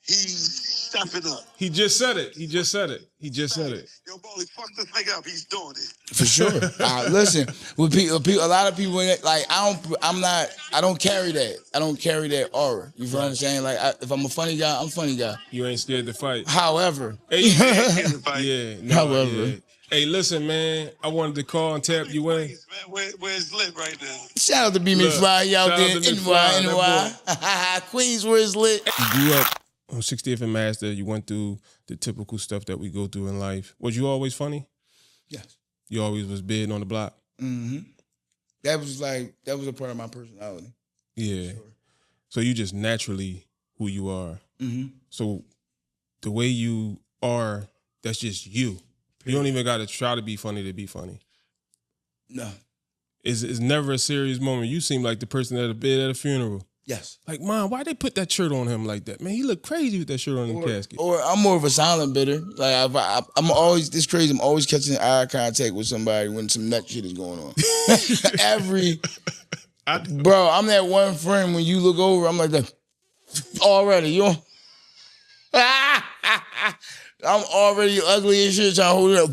he's stepping up. He just said it. He just said it. He just said it. Yo, Bolly, fuck this nigga up. He's doing it. For sure. Listen, with people, a lot of people like I don't carry that. I don't carry that aura. You feel what I'm saying? Like if I'm a funny guy, I'm a funny guy. You ain't scared to fight. However, Yeah. No, However. Yeah. Hey, listen, man. I wanted to call and tap you in. Where's lit right now? shout out to B McFly out shout there, out to McFly, Queens, where it's lit. You grew up on 60th and Master. You went through the typical stuff that we go through in life. Was you always funny? Yes. You always was big on the block? Mm-hmm. That was a part of my personality. Yeah. Sure. So you just naturally who you are. Mm-hmm. So the way you are, that's just you. You don't even got to try to be funny to be funny. No. It's never a serious moment. You seem like the person at a bed at a funeral. Yes. Like, Mom, why they put that shirt on him like that? Man, he look crazy with that shirt on the casket. Or I'm more of a silent bitter. Like I'm always this crazy. I'm always catching eye contact with somebody when some nut shit is going on. Bro, I'm that one friend when you look over, I'm like that already. You know? I'm already ugly and shit trying to hold it up.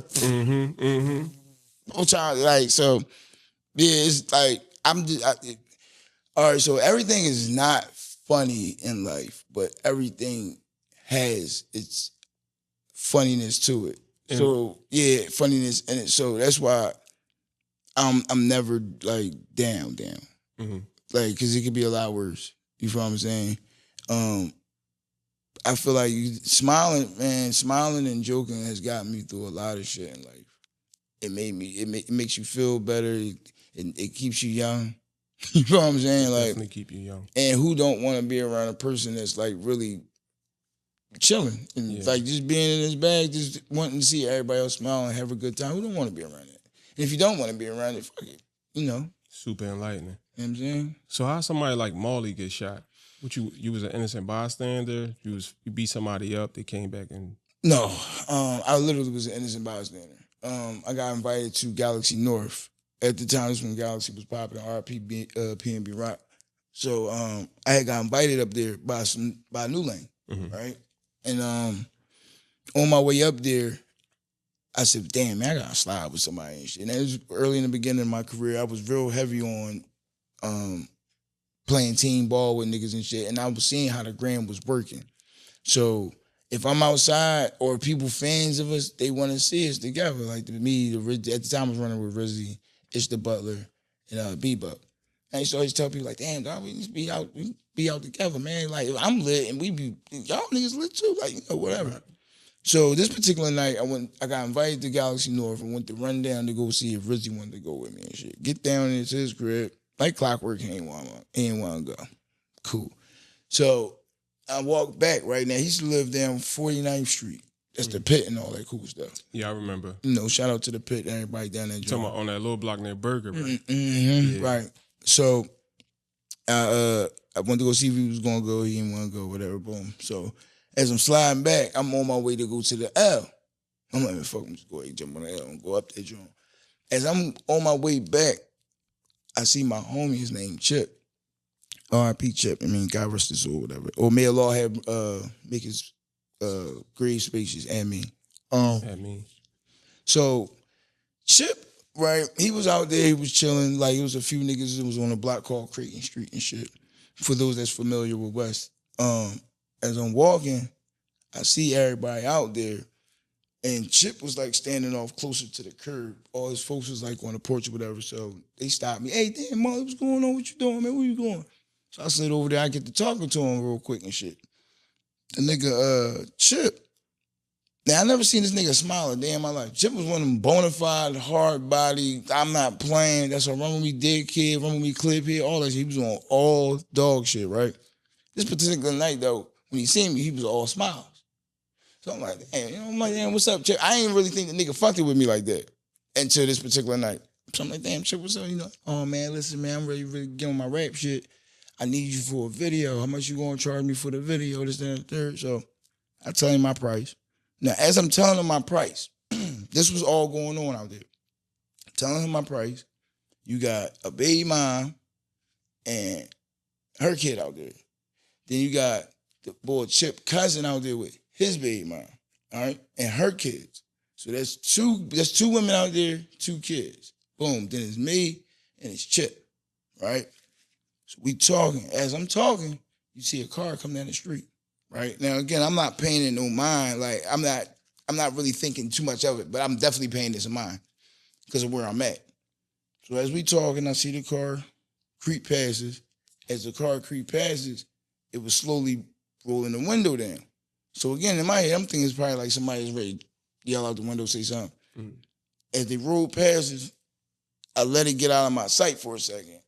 I'm trying like so. Yeah, it's like all right, so everything is not funny in life, but everything has its funniness to it. So yeah, funniness in it. So that's why I'm never like down. Like, because it could be a lot worse. You feel what I'm saying? I feel like smiling and joking has gotten me through a lot of shit in life. It makes you feel better. It keeps you young. You know what I'm saying? Like, definitely keep you young. And who don't want to be around a person that's like really chilling and like just being in his bag, just wanting to see everybody else smile and have a good time? Who don't want to be around it? And if you don't want to be around it, fuck it. You know. Super enlightening. You know what I'm saying? So how somebody like Marley get shot? What you was an innocent bystander? You beat somebody up, they came back and... No, I literally was an innocent bystander. I got invited to Galaxy North. At the time, this was when Galaxy was popping, RP, PNB Rock. So I had got invited up there by New Lane, right? And on my way up there, I said, damn, man, I got to slide with somebody and shit. And it was early in the beginning of my career. I was real heavy on playing team ball with niggas and shit. And I was seeing how the gram was working. So if I'm outside or people fans of us, they want to see us together. Like me, at the time I was running with Rizzy, It's the Butler, and Bebop. And I used to always tell people like, damn, dog, we need to be out together, man. Like I'm lit and y'all niggas lit too. Like, you know, whatever. So this particular night, I got invited to Galaxy North and went to run down to go see if Rizzy wanted to go with me and shit. Get down into his crib. Like clockwork, he ain't want to go. Cool. So I walked back right now. He used to live down 49th Street. That's the Pit and all that cool stuff. Yeah, I remember. You know, shout out to the Pit and everybody down there. Talking about on that little block near Burger, right? Right. So I went to go see if he was going to go. He didn't want to go, whatever, boom. So as I'm sliding back, I'm on my way to go to the L. I'm like, fuck, I'm just go ahead and jump on the L and go up that joint. As I'm on my way back, I see my homie, his name Chip. R.I.P. Chip. I mean, God rest his soul, whatever. Or may Allah have make his grave spacious and me. So Chip, right, he was out there, he was chilling. Like, it was a few niggas that was on a block called Creighton Street and shit. For those that's familiar with West. As I'm walking, I see everybody out there. And Chip was like standing off closer to the curb. All his folks was like on the porch or whatever. So they stopped me. Hey, damn, Molly, what's going on? What you doing, man? Where you going? So I slid over there. I get to talking to him real quick and shit. The nigga, Chip. Now, I never seen this nigga smile a day in my life. Chip was one of them bona fide, hard body, I'm not playing. That's a Run With Me Dead Kid, Run With Me Clip here, all that shit. He was on all dog shit, right? This particular night, though, when he seen me, he was all smiles. So I'm like, damn, you know, I'm like, damn, what's up, Chip? I ain't really think the nigga fucked it with me like that until this particular night. So I'm like, damn, Chip, what's up? You know, oh, man, listen, man, I'm ready to get on my rap shit. I need you for a video. How much you gonna charge me for the video? This, that, and the third. So I tell him my price. Now, as I'm telling him my price, this was all going on out there. Telling him my price. You got a baby mom and her kid out there. Then you got the boy Chip cousin out there with his baby mom, all right, and her kids. So there's two women out there, 2 kids. Boom. Then it's me and it's Chip, right? So we talking. As I'm talking, you see a car come down the street, right? Now again, I'm not paying it no mind. Like I'm not really thinking too much of it, but I'm definitely paying this in mind because of where I'm at. So as we talking, I see the car creep passes. As the car creep passes, it was slowly rolling the window down. So again, in my head, I'm thinking it's probably like somebody's ready to yell out the window, say something. Mm. As they roll passes, I let it get out of my sight for a second.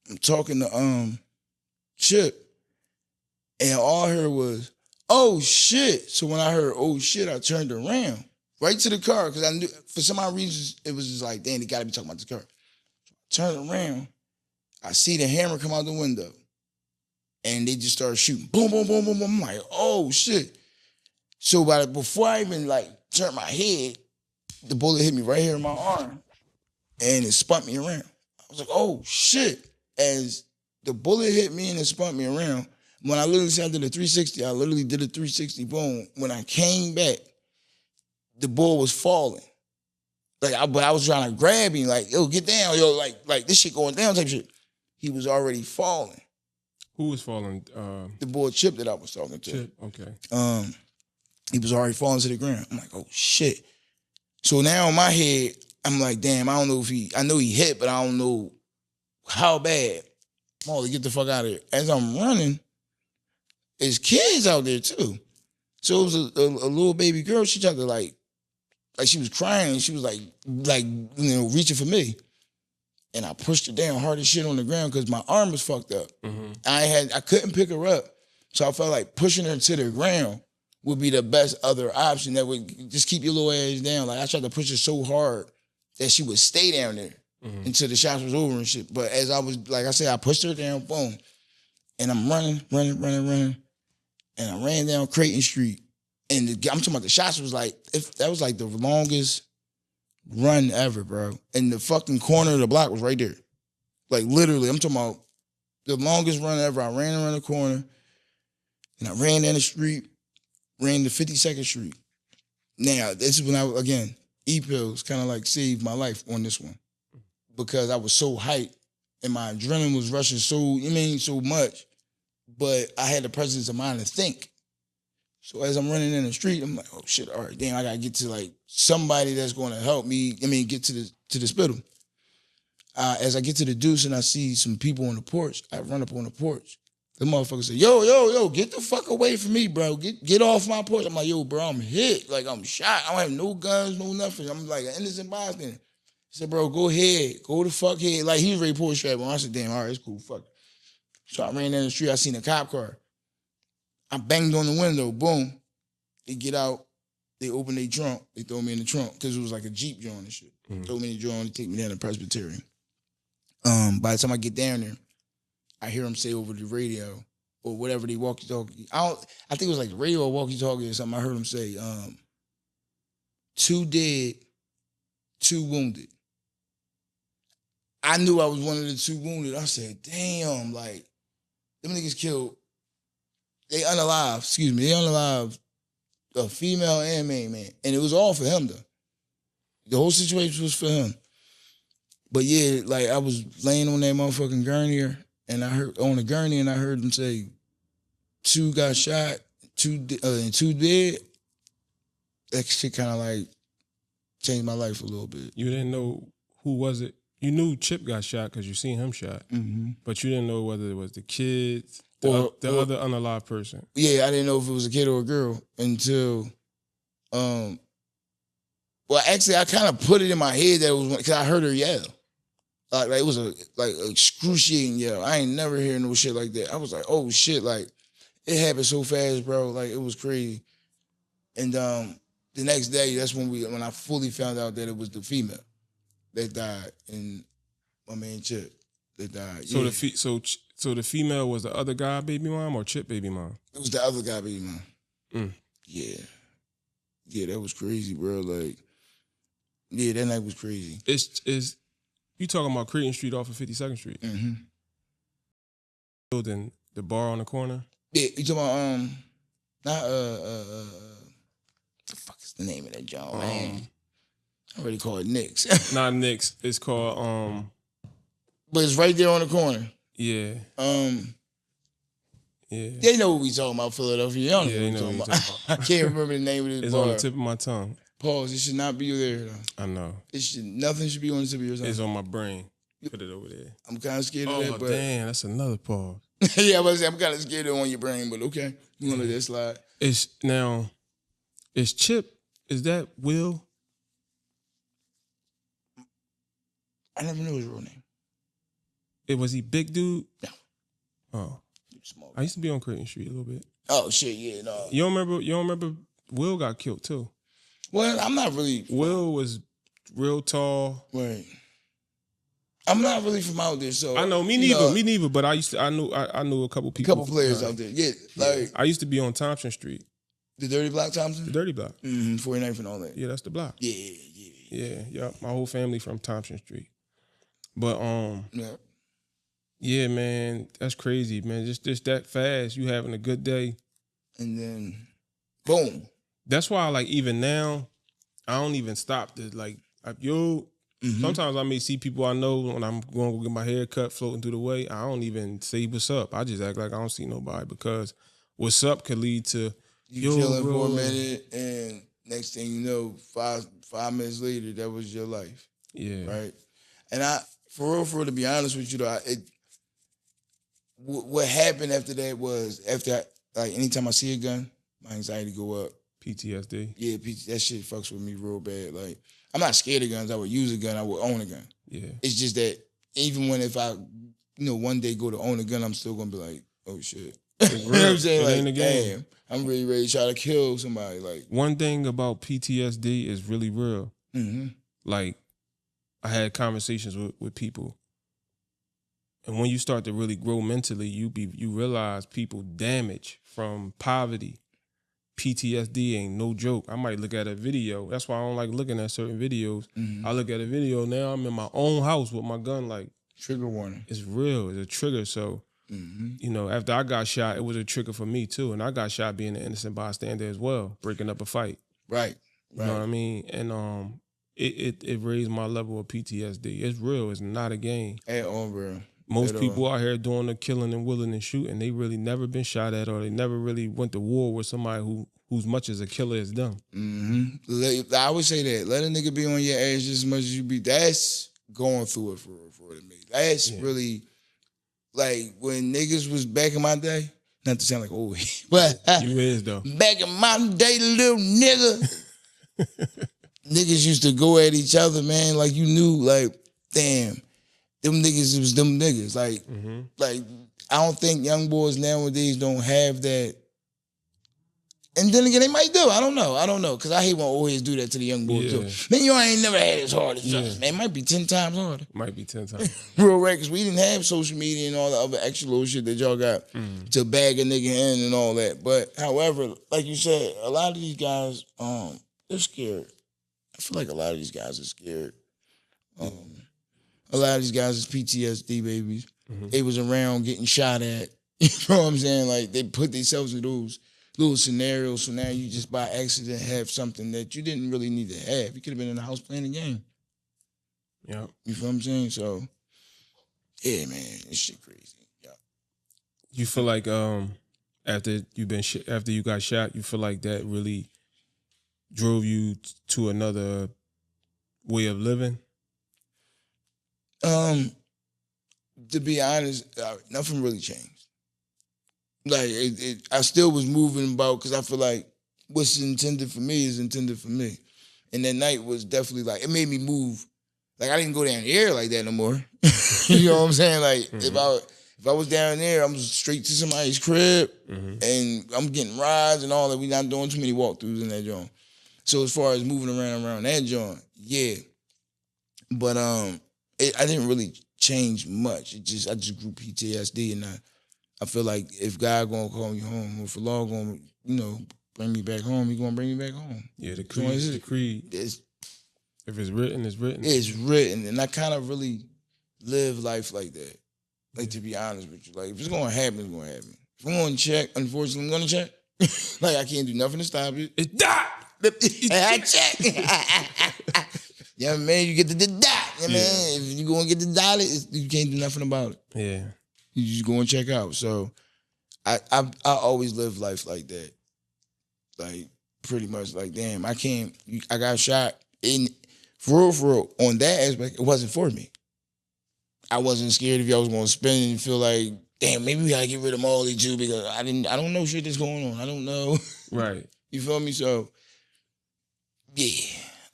I'm talking to Chip, and all I heard was, "Oh shit!" So when I heard "oh shit," I turned around right to the car because I knew for some odd reason it was just like, damn, they gotta be talking about the car. Turn around, I see the hammer come out the window, and they just started shooting. Boom, boom, boom, boom, boom. I'm like, oh shit. So before I even like turned my head, the bullet hit me right here in my arm, and it spun me around. I was like, oh shit. As the bullet hit me and it spun me around, when I literally said I did a 360, I literally did a 360 boom. When I came back, the bull was falling. But I was trying to grab him, like, yo, get down, yo, like this shit going down type shit. He was already falling. Who was falling? The boy Chip that I was talking to. Chip, okay. He was already falling to the ground. I'm like, oh shit. So now in my head, I'm like, damn, I don't know if I know he hit, but I don't know how bad. Molly, get the fuck out of here. As I'm running, there's kids out there too. So it was a little baby girl. She tried to like she was crying and she was like reaching for me. And I pushed her down hard as shit on the ground because my arm was fucked up. Mm-hmm. I couldn't pick her up. So I felt like pushing her to the ground would be the best other option that would just keep your little ass down. Like I tried to push her so hard that she would stay down there until the shots was over and shit. But as I was, like I said, I pushed her down, boom. And I'm running. And I ran down Creighton Street. And I'm talking about the shots was like, that was like the longest run ever, bro. And the fucking corner of the block was right there. Like literally, I'm talking about the longest run ever. I ran around the corner and I ran down the street, ran to 52nd Street. Now, this is when again, E-pills kind of like saved my life on this one because I was so hyped and my adrenaline was rushing so much, but I had the presence of mind to think. So as I'm running in the street, I'm like, oh shit, all right, damn, I gotta get to like somebody that's gonna help me, get to the spittle. As I get to the deuce and I see some people on the porch, I run up on the porch. The motherfucker said, yo, get the fuck away from me, bro. Get off my porch. I'm like, yo, bro, I'm hit. Like, I'm shot. I don't have no guns, no nothing. I'm like an innocent bystander. He said, bro, go ahead. Go the fuck ahead. Like, he was ready to pull a strap on. I said, damn, all right, it's cool, fuck it. So I ran down the street. I seen a cop car. I banged on the window, boom. They get out, they open their trunk, they throw me in the trunk, because it was like a Jeep joint and shit. Throw me in the joint, they take me down to Presbyterian. By the time I get down there, I hear them say over the radio, or whatever they walkie-talkie. I think it was like the radio or walkie-talkie or something. I heard them say, 2 dead, 2 wounded. I knew I was one of the 2 wounded. I said, damn, like, them niggas killed. They unalived a female and main man. And it was all for him, though. The whole situation was for him. But yeah, like, I was laying on that motherfucking gurney, and I heard them say 2 got shot, 2 dead. That shit kind of like changed my life a little bit. You didn't know who was it? You knew Chip got shot because you seen him shot, but you didn't know whether it was the kids, the other unalive person. Yeah, I didn't know if it was a kid or a girl until, well, actually, I kind of put it in my head that it was because I heard her yell. Like it was a excruciating yell. I ain't never heard no shit like that. I was like, oh shit, like it happened so fast, bro. Like it was crazy. And the next day, that's when I fully found out that it was the female that died, and my man Chip that died. So yeah. So the female was the other guy baby mom or Chip baby mom? It was the other guy, baby mom. Mm. Yeah, that was crazy, bro. Like, yeah, that night was crazy. Is you talking about Creighton Street off of 52nd Street? Mm-hmm. Building the bar on the corner. Yeah, you talking about not the fuck is the name of that joint, man? I already call it Nick's. Not Nick's. It's called But it's right there on the corner. Yeah. Yeah. They know what we talking about, Philadelphia. Y'all know Yeah, what we talking about. I can't remember the name of this It's bar. on the tip of my tongue. Pause. It should not be there, though. I know. Nothing should be on the tip of your tongue. It's on my brain. Put it over there. I'm kind of scared of Oh, that, but damn. That's another pause. yeah, I'm kind of scared of it on your brain, but okay. You want to let that slide? Is Chip, is that Will? I never knew his real name. Was he big dude? No. Oh. Small. I used to be on Creighton Street a little bit. Oh shit, yeah, no. You don't remember Will got killed too? Well, I'm not really. Will was real tall. Right. I'm not really from out there, so I know, me neither. But I knew a couple people. A couple players out there. Yeah, like I used to be on Thompson Street. the Dirty Block Thompson? The Dirty Block. 49th and all that. Yeah, that's the block. Yeah. My whole family from Thompson Street. But Yeah. yeah, man, that's crazy, man. Just that fast, you having a good day. And then boom. That's why, like, even now, I don't even stop to sometimes I may see people I know when I'm going to go get my hair cut floating through the way. I don't even say what's up. I just act like I don't see nobody because what's up could lead to You chilling for a minute, and next thing you know, 5 minutes later, that was your life. Yeah. Right? And for real, to be honest with you, though, what happened after that was, anytime I see a gun, my anxiety go up. PTSD. Yeah, that shit fucks with me real bad. Like, I'm not scared of guns. I would use a gun. I would own a gun. Yeah. It's just that even if I, one day go to own a gun, I'm still going to be like, oh, shit. You know what I'm saying? Like, damn, I'm really ready to try to kill somebody. Like, one thing about PTSD is really real. Mm-hmm. Like, I had conversations with people. And when you start to really grow mentally, you realize people damage from poverty. PTSD ain't no joke. I might look at a video. That's why I don't like looking at certain videos. Mm-hmm. I look at a video, now I'm in my own house with my gun, like. Trigger warning. It's real. It's a trigger. So, after I got shot, it was a trigger for me too. And I got shot being an innocent bystander as well, breaking up a fight. Right. You know what I mean? And it raised my level of PTSD. It's real. It's not a game. At all, bro. Most people out here doing the killing and willing and shooting, they really never been shot at, or they never really went to war with somebody who's much as a killer as them. Mm-hmm. I would say that. Let a nigga be on your ass just as much as you be. That's going through it for me. That's really, like, when niggas was back in my day, not to sound like old, but you is though. Back in my day, little nigga, niggas used to go at each other, man. Like, you knew, like, damn. Them niggas, it was them niggas. Like, like, I don't think young boys nowadays don't have that. And then again, they might do. I don't know. Because I hate when I always do that to the young boys, too. Man, you ain't never had it as hard as us. Man, it might be 10 times harder. Might be 10 times. Real right, because we didn't have social media and all the other extra little shit that y'all got to bag a nigga in and all that. But, however, like you said, a lot of these guys, they're scared. I feel like a lot of these guys are scared. A lot of these guys is PTSD babies. They was around getting shot at. You know what I'm saying? Like, they put themselves in those little scenarios, so now you just by accident have something that you didn't really need to have. You could have been in the house playing a game. Yeah. You feel what I'm saying? So, yeah, man, this shit crazy. Yeah. You feel like after you got shot, you feel like that really drove you to another way of living? To be honest, nothing really changed. Like, I still was moving about because I feel like what's intended for me is intended for me. And that night was definitely like, it made me move. Like, I didn't go down the air like that no more. You know what I'm saying? Like, if I was down there, I'm straight to somebody's crib and I'm getting rides and all that. We're not doing too many walkthroughs in that joint. So as far as moving around that joint, yeah. But I didn't really changed much. I just grew PTSD, and I feel like if God gonna call me home, or if Allah gonna, bring me back home, He gonna bring me back home. Yeah, the So creed. The creed. If it's written, it's written. It's written, and I kind of really live life like that. Like, to be honest with you, like, if it's gonna happen, it's gonna happen. If I'm gonna check, unfortunately, I'm gonna check. Like, I can't do nothing to stop it. It's died. I check. Yeah, man, you get the dot. Yeah, man, if you gonna get the dollar, you can't do nothing about it. Yeah, you just go and check out. So, I always live life like that. Like, pretty much, like, damn, I got shot. In for real, on that aspect, it wasn't for me. I wasn't scared if y'all was gonna spin and feel like, damn, maybe we gotta get rid of Molly too, because I don't know shit that's going on. I don't know. Right. You feel me? So, yeah,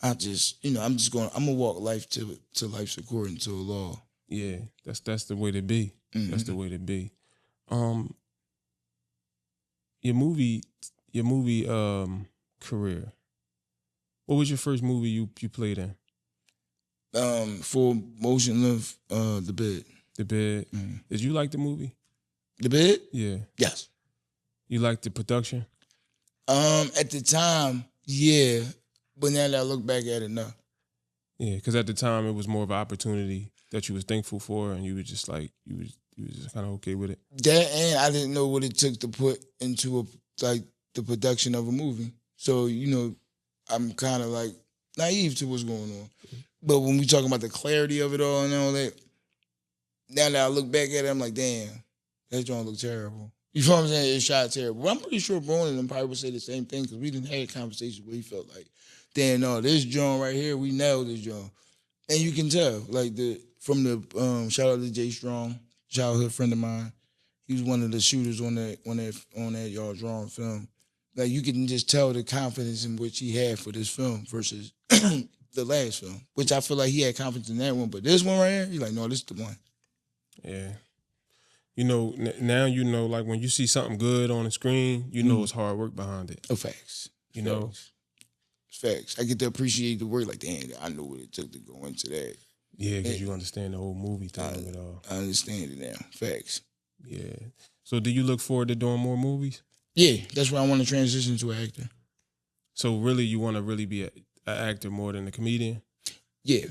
I'm gonna walk life to life's according to the law. Yeah, that's the way to be. Mm-hmm. That's the way to be. Your movie career. What was your first movie you played in? Full motion of The Bid. The Bid. Mm-hmm. Did you like the movie? The Bid? Yeah. Yes. You liked the production? At the time, yeah. But now that I look back at it, no. Yeah, because at the time it was more of an opportunity that you was thankful for, and you was just like you was just kind of okay with it. That, and I didn't know what it took to put into the production of a movie. So, I'm kind of like naive to what's going on. But when we talking about the clarity of it all and all that, now that I look back at it, I'm like, damn, that joint look terrible. You know what I'm saying? It shot terrible. But I'm pretty sure Brown and them probably would say the same thing, because we didn't have conversations where he felt like, damn, no, this joint right here, we nailed this joint. And you can tell, like, from the shout out to Jay Strong, childhood friend of mine. He was one of the shooters on that y'all drawing film. Like, you can just tell the confidence in which he had for this film versus the last film, which I feel like he had confidence in that one, but this one right here, he's like, no, this is the one. Yeah. Now like when you see something good on the screen, it's hard work behind it. Oh, facts. Facts. I get to appreciate the work, like, damn, I know what it took to go into that. Yeah, because you understand the whole movie thing of it all. I understand it now. Facts. Yeah. So do you look forward to doing more movies? Yeah, that's why I want to transition to an actor. So really, you want to really be an actor more than a comedian? Yeah.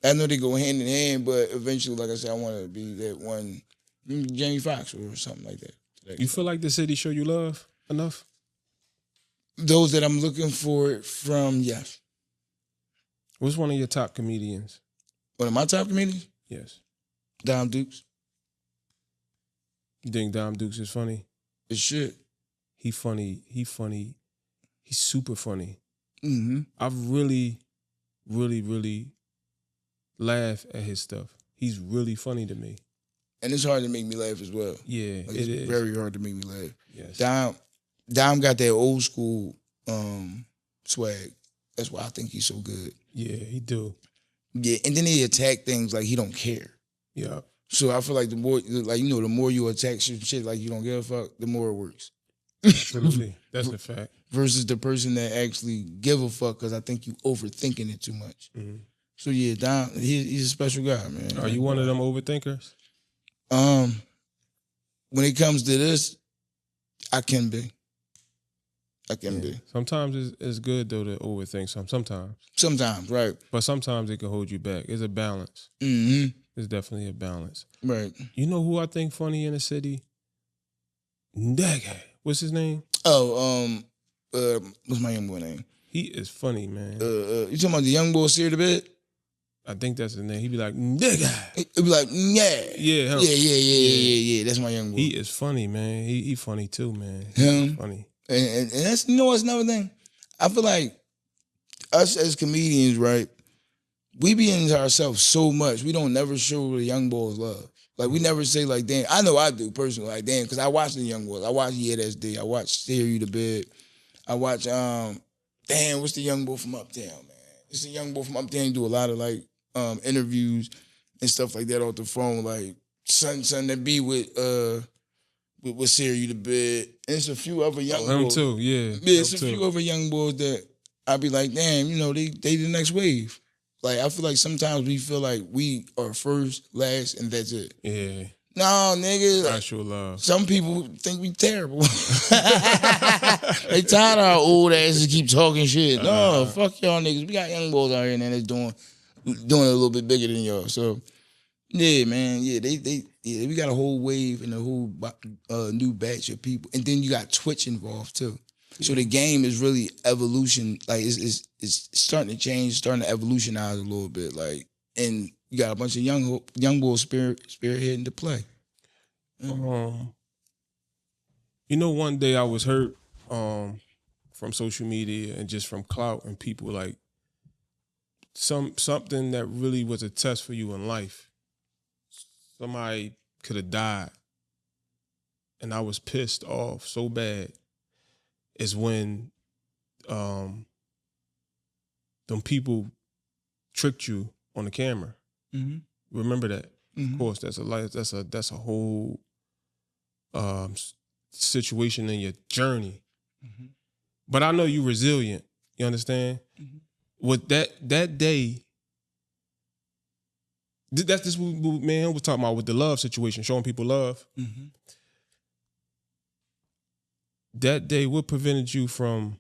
I know they go hand in hand, but eventually, like I said, I want to be that one, Jamie Foxx or something like that. You feel like the city show you love enough? Those that I'm looking for from, yes. What's one of your top comedians? One of my top comedians? Yes. Dom Dukes. You think Dom Dukes is funny? It should. He funny. He's super funny. Mm-hmm. I really, really, really laugh at his stuff. He's really funny to me. And it's hard to make me laugh as well. Yeah, like, it's very hard to make me laugh. Yes. Dom got that old school swag. That's why I think he's so good. Yeah, he do. Yeah, and then he attack things like he don't care. Yeah. So I feel like the more you attack certain shit like you don't give a fuck, the more it works. Absolutely. That's a fact. Versus the person that actually give a fuck, because I think you overthinking it too much. Mm-hmm. So yeah, Dom, he's a special guy, man. Are you one of them overthinkers? When it comes to this, I can be. Sometimes it's good though to overthink sometimes. Sometimes, right. But sometimes it can hold you back. It's a balance. Mm-hmm. It's definitely a balance. Right. You know who I think funny in the city? That guy. What's his name? Oh, what's my young boy name? He is funny, man. You talking about the young boy Sear the Bed? I think that's his name. He be like, that guy. He be like, yeah. Yeah, him. Yeah. That's my young boy. He is funny, man. He funny too, man. Him. Funny. And that's, what's another thing? I feel like us as comedians, right, we be into ourselves so much, we don't never show the young boys love. Like, we never say, like, damn. I know I do, personally, like, damn, because I watch the young boys. I watch SD. I watch Steer You to Bed. I watch, what's the young boy from Uptown, man? It's the young boy from Uptown. He do a lot of, like, interviews and stuff like that off the phone, like, son that be with Steer You to Bed. And it's a few other young boys. Him too, yeah. Yeah, it's a few other young boys that I be like, damn, they the next wave. Like, I feel like sometimes we feel like we are first, last, and that's it. Yeah. No, nigga. Actual love. Some people think we terrible. They tired of our old asses keep talking shit. No, fuck y'all niggas. We got young boys out here and that's doing it a little bit bigger than y'all. So, yeah, man. Yeah, we got a whole wave and a whole new batch of people. And then you got Twitch involved, too. So the game is really evolution. Like, it's starting to change, starting to evolutionize a little bit. Like, and you got a bunch of young boys spearheading the play. You know, one day I was hurt from social media and just from clout and people, like something that really was a test for you in life. Somebody could have died, and I was pissed off so bad. Is when them people tricked you on the camera. Mm-hmm. Remember that. Mm-hmm. Of course, that's a whole situation in your journey. Mm-hmm. But I know you're resilient. You understand? Mm-hmm. With that day, that's this what man was talking about with the love situation, showing people love. Mm-hmm. That day, what prevented you from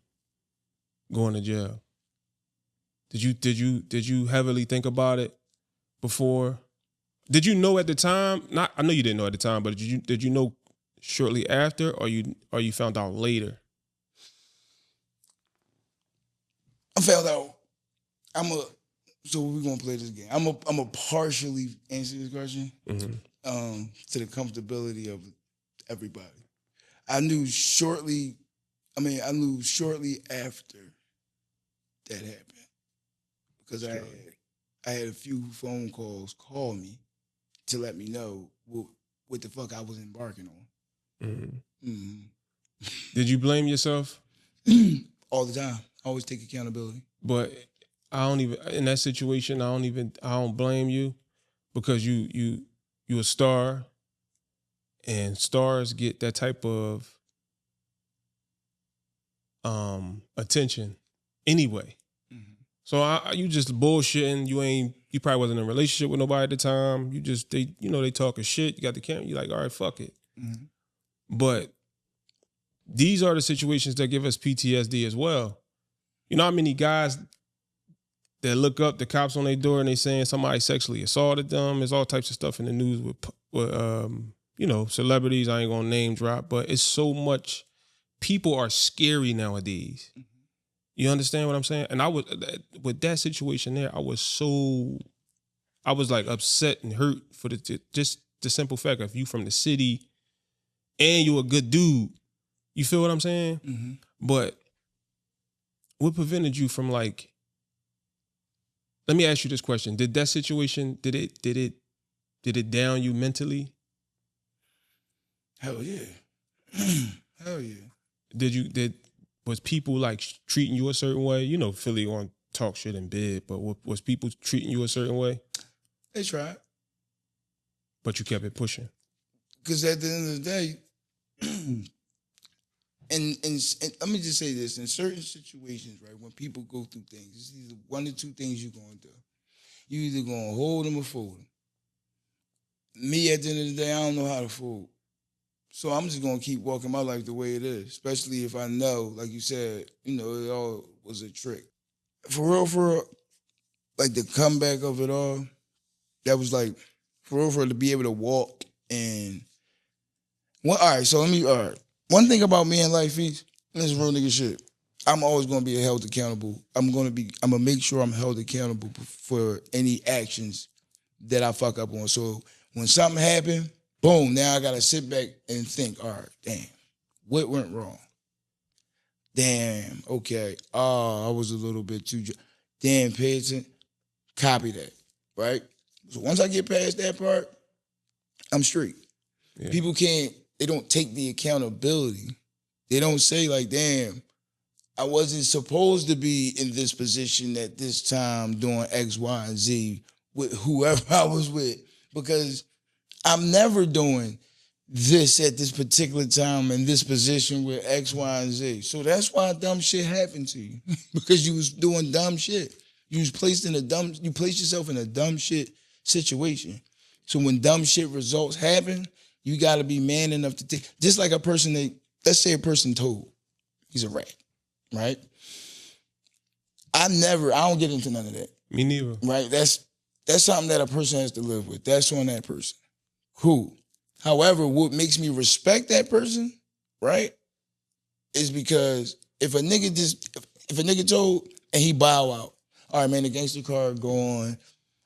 going to jail? Did you heavily think about it before? Did you know at the time? I know you didn't know at the time, but did you know shortly after, or you found out later? I found out. So we're gonna play this game. I'm a partially answer this question. Mm-hmm. To the comfortability of everybody. I knew shortly after that happened because I had a few phone calls call me to let me know what the fuck I was embarking on. Mm-hmm. Mm-hmm. Did you blame yourself? All the time. I always take accountability. But I don't even, in that situation, I don't blame you, because you a star, and stars get that type of attention anyway. Mm-hmm. So you just bullshitting. You probably wasn't in a relationship with nobody at the time. They talking shit. You got the camera. You like, all right, fuck it. Mm-hmm. But these are the situations that give us PTSD as well. You know how many guys that look up the cops on their door and they saying somebody sexually assaulted them? There's all types of stuff in the news with celebrities. I ain't gonna name drop, but it's so much. People are scary nowadays. Mm-hmm. You understand what I'm saying? And I was, with that situation there, I was like upset and hurt for just the simple fact of you from the city and you a good dude. You feel what I'm saying? Mm-hmm. But what prevented you from, like, let me ask you this question. Did that situation, did it down you mentally? Hell yeah. Hell yeah. Was people like treating you a certain way? You know, Philly on talk shit in bed, but was people treating you a certain way? They tried. But you kept it pushing. Because at the end of the day, and let me just say this, in certain situations, right, when people go through things, it's either one or two things you're going to do. You either going to hold them or fold them. Me, at the end of the day, I don't know how to fold. So I'm just going to keep walking my life the way it is, especially if I know, like you said, it all was a trick. For real, like the comeback of it all, that was like, for real, to be able to walk and... All right. One thing about me in life is, this is real nigga shit, I'm always going to be held accountable. I'm going to make sure I'm held accountable for any actions that I fuck up on. So when something happened, boom, now I got to sit back and think, all right, damn, what went wrong? Damn, okay, I was a little bit too... Damn, pay attention, copy that, right? So once I get past that part, I'm straight. Yeah. People they don't take the accountability. They don't say like, damn, I wasn't supposed to be in this position at this time doing X, Y, and Z with whoever I was with, because I'm never doing this at this particular time in this position with X, Y, and Z. So that's why dumb shit happened to you, because you was doing dumb shit. You placed yourself in a dumb shit situation. So when dumb shit results happen, you got to be man enough to take. Just like a person let's say a person told, he's a rat, right? I don't get into none of that. Me neither. Right? That's something that a person has to live with. That's on that person. Cool. However, what makes me respect that person, right, is because if a nigga told and he bow out, all right, man, the gangster card go on.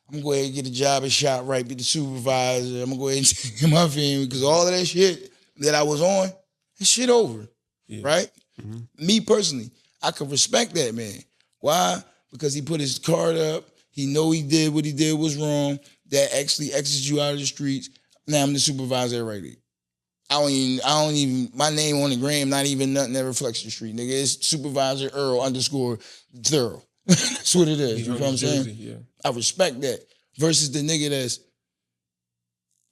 I'm gonna go ahead and get a job at ShopRite, be the supervisor. I'm gonna go ahead and take my family because all of that shit that I was on, that shit over, right? Mm-hmm. Me personally, I can respect that man. Why? Because he put his card up. He know he did what he did was wrong. That actually exits you out of the streets. Now I'm the supervisor right there. I don't even, my name on the gram, not even nothing that reflects the street, nigga. It's supervisor Earl _thorough. That's what it is. You know what I'm saying? Yeah. I respect that. Versus the nigga that's,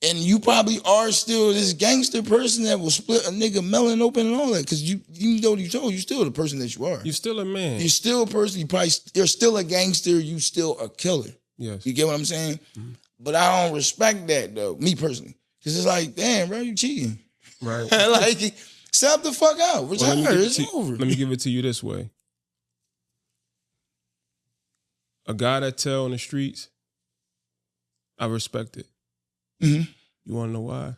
and you probably are still this gangster person that will split a nigga melon open and all that. Cause you know what you told, you still the person that you are. You're still a man. You're still a person, you're still a gangster, you still a killer. Yes. You get what I'm saying? Mm-hmm. But I don't respect that though, me personally. Cause it's like, damn, bro, you cheating. Right. Like, stop the fuck out. Retire. It's over. Let me give it to you this way. A guy that tell in the streets, I respect it. Mm-hmm. You want to know why?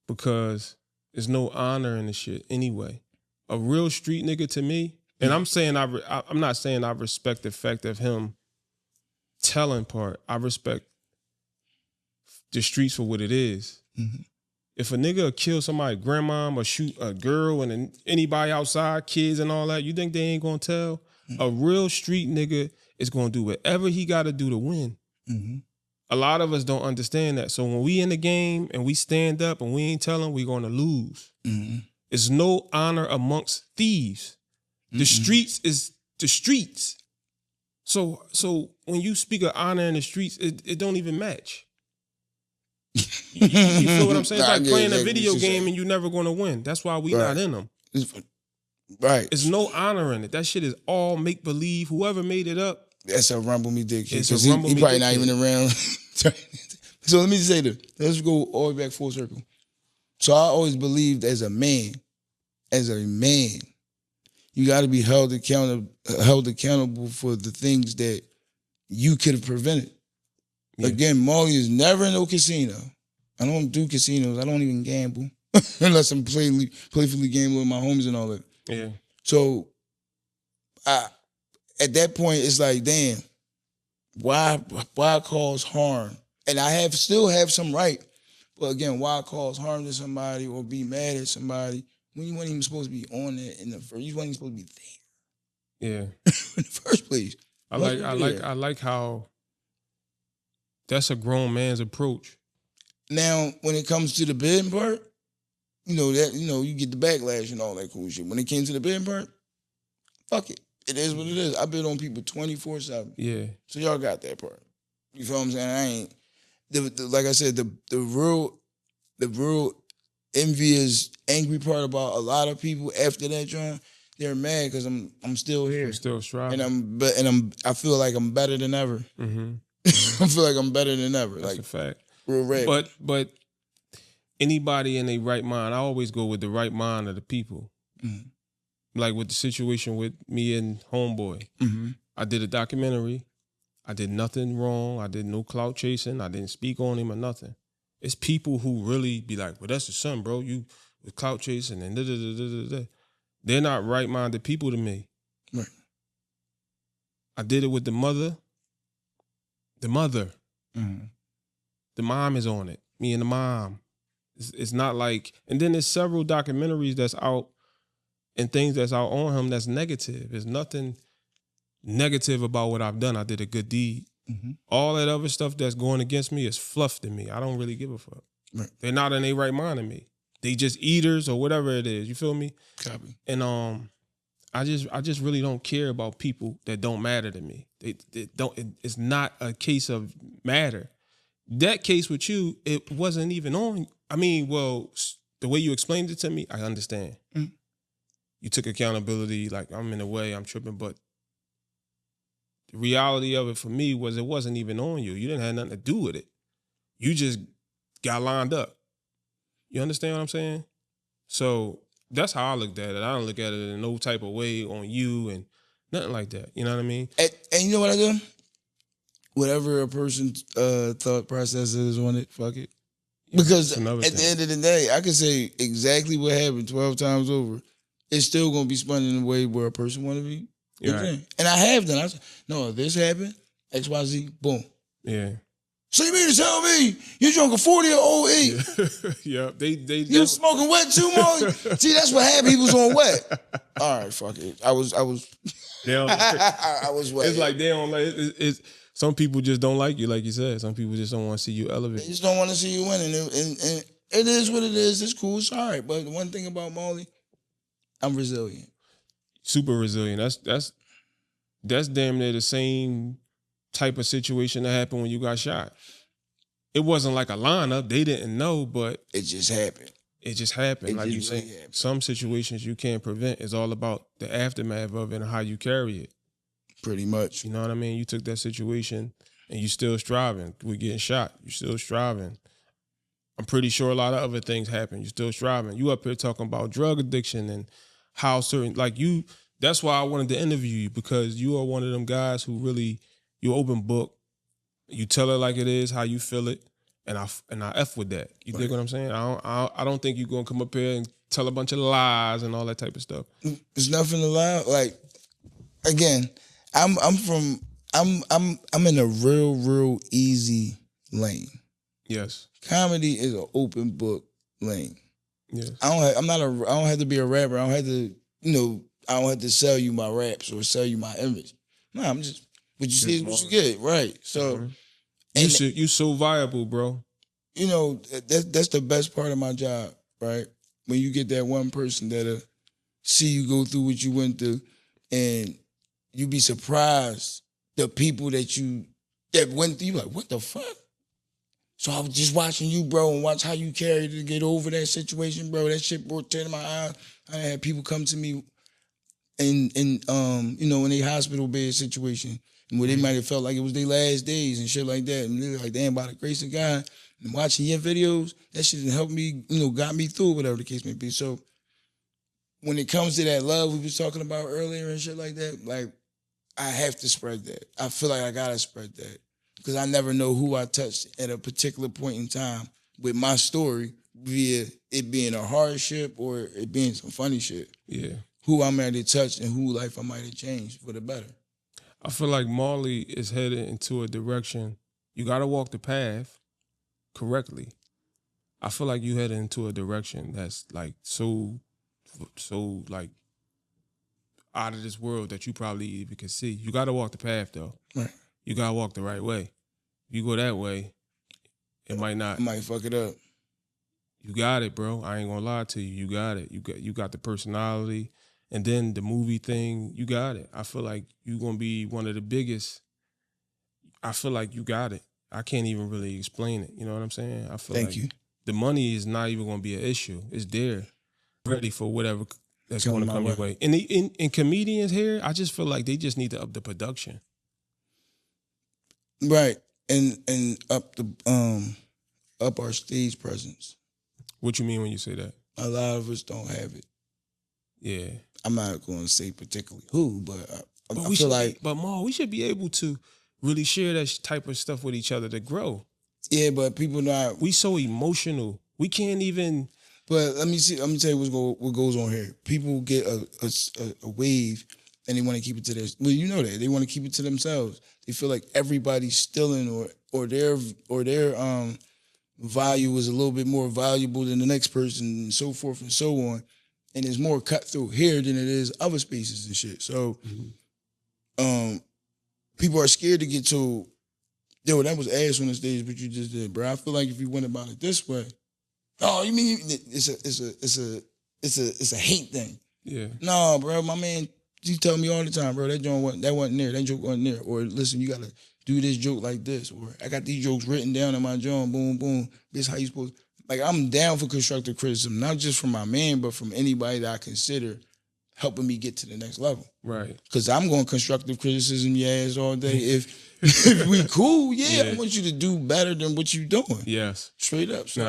Because there's no honor in the shit anyway. A real street nigga to me, and I'm saying I'm not saying I respect the fact of him telling part. I respect the streets for what it is. Mm-hmm. If a nigga kill somebody, grandma, or shoot a girl and anybody outside, kids and all that, you think they ain't gonna tell? Mm-hmm. A real street nigga is gonna do whatever he gotta do to win. Mm-hmm. A lot of us don't understand that. So when we in the game and we stand up and we ain't telling, we gonna lose. Mm-hmm. There's no honor amongst thieves. Mm-hmm. The streets is the streets. So when you speak of honor in the streets, it don't even match. You feel what I'm saying? It's like playing a video game and you're never going to win. That's why we not in them. Right. There's no honor in it. That shit is all make-believe. Whoever made it up. That's a rumble me dick shit. Because he probably not even around. So let me just say this. Let's go all the way back full circle. So I always believed as a man, you got to be held accountable for the things that you could have prevented. Yeah. Again, Molly is never in no casino. I don't do casinos. I don't even gamble unless I'm playfully gambling with my homies and all that. Yeah. So, at that point, it's like, damn, why cause harm? And I still have some right, but again, why cause harm to somebody or be mad at somebody when you weren't even supposed to be on it in the first? You weren't even supposed to be there. Yeah. In the first place. I like how. That's a grown man's approach. Now, when it comes to the bidding part, you get the backlash and all that cool shit. When it came to the bidding part, fuck it. It is what it is. I bid on people 24/7. Yeah. So y'all got that part. You feel what I'm saying? Like I said, the real envious, angry part about a lot of people after that joint, they're mad because I'm still here. I'm still striving. I feel like I'm better than ever. Mm-hmm. I feel like I'm better than ever. That's like a fact. Real rap. But anybody in their right mind, I always go with the right mind of the people. Mm-hmm. Like with the situation with me and Homeboy. Mm-hmm. I did a documentary. I did nothing wrong. I did no clout chasing. I didn't speak on him or nothing. It's people who really be like, well, that's your son, bro. You with clout chasing and da-da-da-da-da-da. They're not right-minded people to me. Right. I did it with the mother. Mm-hmm. The mom is on it. Me and the mom. It's not like, and then there's several documentaries that's out and things that's out on him that's negative. There's nothing negative about what I've done. I did a good deed. Mm-hmm. All that other stuff that's going against me is fluff to me. I don't really give a fuck. Right. They're not in their right mind of me. They just eaters or whatever it is. You feel me? Copy. And I just really don't care about people that don't matter to me. They don't. It's not a case of matter. That case with you, it wasn't even on. I mean, well, the way you explained it to me, I understand. Mm-hmm. You took accountability. Like, I'm in the way, I'm tripping, but the reality of it for me was it wasn't even on you. You didn't have nothing to do with it. You just got lined up. You understand what I'm saying? So that's how I looked at it. I don't look at it in no type of way on you and nothing like that. You know what I mean? And you know what I do? Whatever a person's thought process is on it, fuck it. Because at the end of the day, I can say exactly what happened 12 times over. It's still going to be spun in a way where a person want to be. Right. And I have done. I said, no, this happened, X, Y, Z, boom. Yeah. So you mean to tell me you drunk a 40 or 08? Yeah. You was smoking wet too, Molly? See, that's what happened. He was on wet. All right, fuck it. I was they don't, I was wet. It's like they don't like it's some people just don't like you, like you said. Some people just don't want to see you elevate. They just don't want to see you winning. And it is what it is. It's cool. It's all right. But the one thing about Molly, I'm resilient. Super resilient. That's damn near the same type of situation that happened when you got shot. It wasn't like a lineup. They didn't know, but it just happened. It just happened. Like you say, some situations you can't prevent. It's all about the aftermath of it and how you carry it. Pretty much. You know what I mean? You took that situation and you still striving. We're getting shot. You still striving. I'm pretty sure a lot of other things happen. You still striving. You up here talking about drug addiction and how certain, like you, that's why I wanted to interview you, because you are one of them guys who really, you open book, you tell it like it is, how you feel it, and I F with that. You dig what I'm saying? I don't think you're gonna come up here and tell a bunch of lies and all that type of stuff. There's nothing to lie. Like, again, I'm in a real easy lane. Yes. Comedy is an open book lane. Yes. I don't have to be a rapper. I don't have to, I don't have to sell you my raps or sell you my image. No, I'm just what you see is what you get, right? So, you so viable, bro. That's the best part of my job, right? When you get that one person that'll see you go through what you went through, and you be surprised the people that went through. You like, what the fuck? So I was just watching you, bro, and watch how you carried to get over that situation, bro. That shit brought tears to my eyes. I had people come to me in they hospital bed situation, where they might have felt like it was their last days and shit like that. And they're like, damn, by the grace of God, and watching your videos, that shit helped me, got me through, whatever the case may be. So when it comes to that love we was talking about earlier and shit like that, like, I have to spread that. I feel like I gotta spread that. Because I never know who I touched at a particular point in time with my story, via it being a hardship or it being some funny shit. Yeah. Who I might have touched and who life I might have changed for the better. I feel like Marley is headed into a direction. You got to walk the path correctly. I feel like you headed into a direction that's like so like out of this world that you probably even can see. You got to walk the path though. Right. You got to walk the right way. If you go that way, it might not. I might fuck it up. You got it, bro. I ain't gonna lie to you. You got it. You got the personality. And then the movie thing, you got it. I feel like you're going to be one of the biggest. I feel like you got it. I can't even really explain it. You know what I'm saying? I feel Thank you. The money is not even going to be an issue. It's there, ready for whatever that's going to come your way. And in comedians here, I just feel like they just need to up the production. Right. And up our stage presence. What you mean when you say that? A lot of us don't have it. Yeah. I'm not going to say particularly who, but I feel like... But, Ma, we should be able to really share that type of stuff with each other to grow. Yeah, but people not... We so emotional. We can't even... But let me tell you what goes on here. People get a wave and they want to keep it to their... Well, you know that. They want to keep it to themselves. They feel like everybody's stealing or their value is a little bit more valuable than the next person and so forth and so on. And it's more cutthroat here than it is other spaces and shit. So people are scared to get told, yo, that was ass on the stage, what you just did, bro. I feel like if you went about it this way, oh, you mean it's a hate thing. Yeah. No, bro, my man, you tell me all the time, bro, that wasn't there, that joke wasn't there. Or listen, you gotta do this joke like this. Or I got these jokes written down in my joint, boom, boom. This how you supposed to. Like, I'm down for constructive criticism, not just from my man, but from anybody that I consider helping me get to the next level. Right. Because I'm going constructive criticism your ass all day. If we cool, I want you to do better than what you doing. Yes. Straight up. So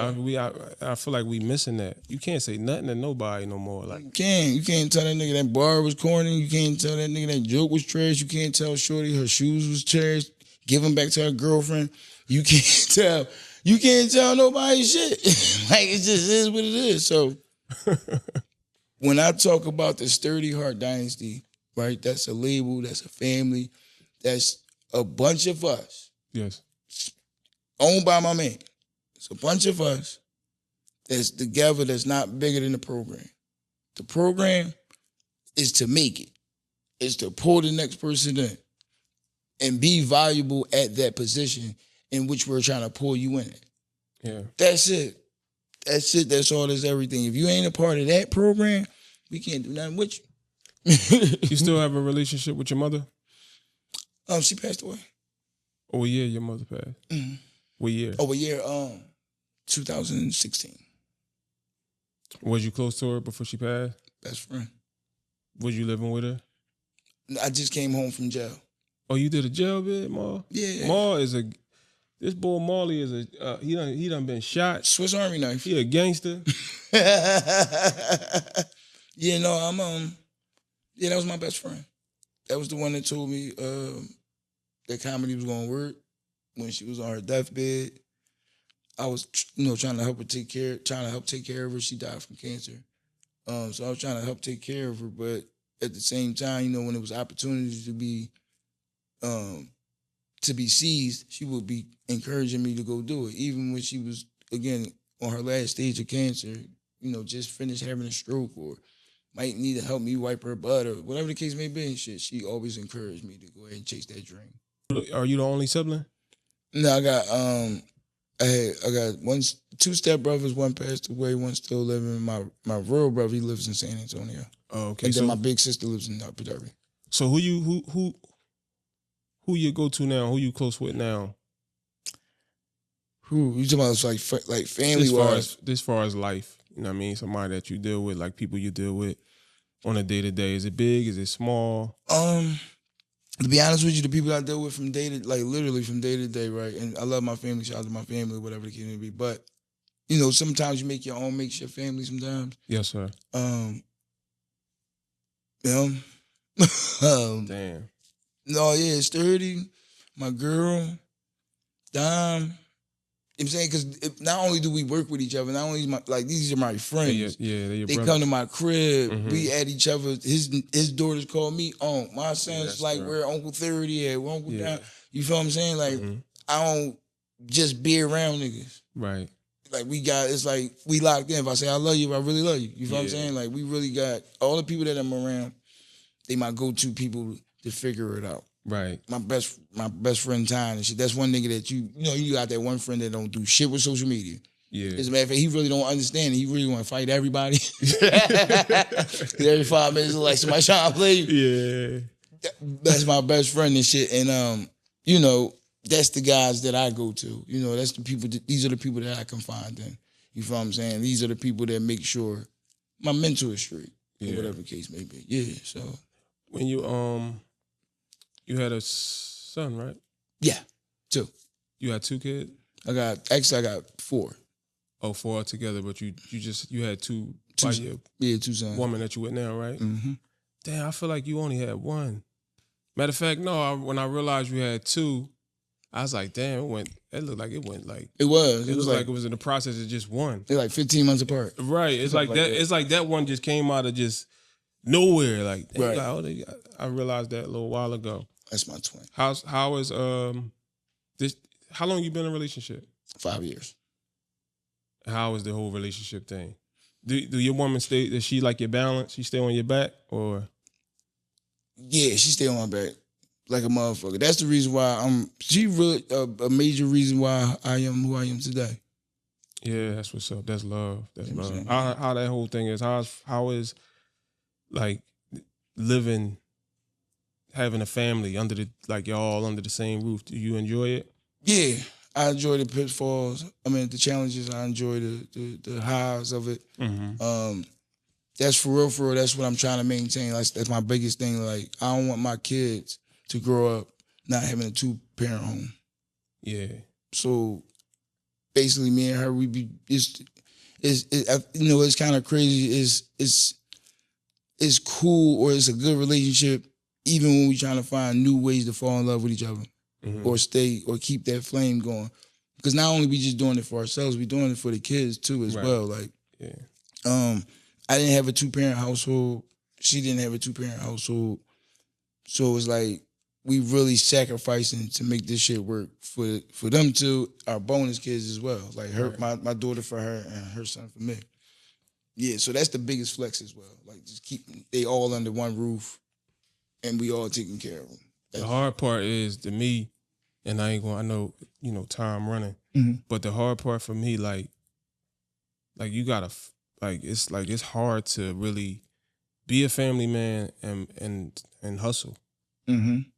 I feel like we missing that. You can't say nothing to nobody no more. Like you can't tell that nigga that bar was corny. You can't tell that nigga that joke was trash. You can't tell shorty her shoes was trash. Give them back to her girlfriend. You can't tell nobody shit. Like, it just is what it is. So when I talk about the Sturdy Heart Dynasty, right, that's a label, that's a family, that's a bunch of us. Yes. Owned by my man. It's a bunch of us that's together, that's not bigger than the program. The program is to make it. It's to pull the next person in and be valuable at that position in which we're trying to pull you in. Yeah. That's it. That's it. That's all. That's everything. If you ain't a part of that program, we can't do nothing with you. You still have a relationship with your mother? She passed away. Oh, yeah, your mother passed. Mm-hmm. What year? Oh, a year, 2016. Was you close to her before she passed? Best friend. Was you living with her? I just came home from jail. Oh, you did a jail bid, Ma? Yeah. Ma is this boy Marley is he done been shot. Swiss Army knife. He a gangster. Yeah, no, that was my best friend. That was the one that told me that comedy was gonna work when she was on her deathbed. I was, trying to help take care of her. She died from cancer. So I was trying to help take care of her, but at the same time, when it was opportunities to be seized, she would be encouraging me to go do it. Even when she was, again, on her last stage of cancer, just finished having a stroke or might need to help me wipe her butt or whatever the case may be and shit, she always encouraged me to go ahead and chase that dream. Are you the only sibling? No, I got I got two stepbrothers, one passed away, one still living. My real brother, he lives in San Antonio. Oh, okay. And then my big sister lives in Upper Darby. So who you go to now? Who you close with now? Who you talking about? It's like family wise. As far as life, you know what I mean? Somebody that you deal with, like people you deal with on a day to day. Is it big? Is it small? To be honest with you, the people I deal with from day to literally from day to day, right? And I love my family. Shout out to my family, whatever the case may be. But sometimes you make your own makeshift family. Sometimes. Yes, sir. Damn. No, yeah, Sturdy, my girl, Dom. I'm saying because not only do we work with each other, not only these are my friends. Yeah, they come to my crib. Mm-hmm. We at each other. His daughters call me Unc. My son's where Uncle 30 at, where Uncle Don. You feel what I'm saying? Like I don't just be around niggas. Right. Like it's like we locked in. If I say I love you, I really love you. You feel what I'm saying? Like we really got all the people that I'm around. They my go-to people to figure it out. Right. My best friend Ty and shit. That's one nigga that you got that one friend that don't do shit with social media. Yeah. As a matter of fact, he really don't understand it. He really want to fight everybody. Every 5 minutes, like somebody trying to play you. Yeah. That's my best friend and shit. And that's the guys that I go to. That's the people. These are the people that I confide in. You feel what I'm saying? These are the people that make sure my mental is straight. Or whatever the case may be. Yeah. So when you had a son, right? Yeah, 2. You had 2 kids? I got 4. Oh, 4 altogether, but you had 2 2 sons. Woman that you with now, right? Mm-hmm. Damn, I feel like you only had 1. Matter of fact, no, when I realized you had 2, I was like, damn, it looked like it went like... It was. It was like it was in the process of just 1. They're like 15 months apart. Right. It's like that. It's like that one just came out of just nowhere. Like, right. I realized that a little while ago. That's my twin. How is this? How long you been in a relationship? 5 years. How is the whole relationship thing? Do your woman stay? Does she like your balance? She stay on your back or? Yeah, she stay on my back like a motherfucker. That's the reason why she really a major reason why I am who I am today. Yeah, that's what's up. That's love. That's love. How that whole thing is? How is like living? Having a family under y'all under the same roof, do you enjoy it? Yeah, I enjoy the pitfalls. I mean, the challenges. I enjoy the highs of it. Mm-hmm. that's for real. That's what I'm trying to maintain. That's my biggest thing. Like, I don't want my kids to grow up not having a 2-parent home. Yeah. So basically, me and her, we be it's kind of crazy. It's cool, or it's a good relationship, even when we trying to find new ways to fall in love with each other, or stay or keep that flame going. Because not only we just doing it for ourselves, we doing it for the kids too as well. Like, I didn't have a 2-parent household. She didn't have a 2-parent household. So it's like we really sacrificing to make this shit work for them too, our bonus kids as well. Like my daughter for her and her son for me. Yeah, so that's the biggest flex as well. Like, just keep they all under one roof, and we all taking care of them. The hard part is to me, and I know, time running, but the hard part for me, like you gotta, it's hard to really be a family man and hustle. Mm-hmm.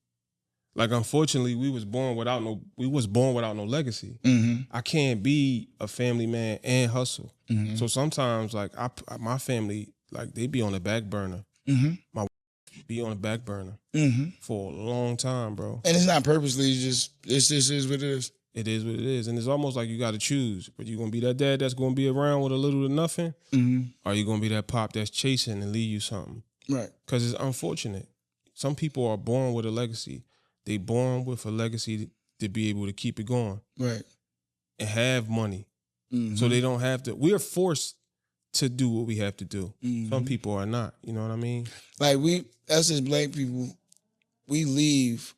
Like, unfortunately, we was born without no legacy. Mm-hmm. I can't be a family man and hustle. Mm-hmm. So sometimes, like, my family, like, they be on the back burner. Mm-hmm. My wife be on the back burner for a long time, bro. And it's not purposely, it's just is what it is. It is what it is. And it's almost like you got to choose. But you going to be that dad that's going to be around with a little to nothing? Or you going to be that pop that's chasing and leave you something? Right. Because it's unfortunate. Some people are born with a legacy. They born with a legacy to be able to keep it going. Right. And have money. So they don't have to. We're forced to do what we have to do. Some people are not. You know what I mean? Like, us as black people, we leave.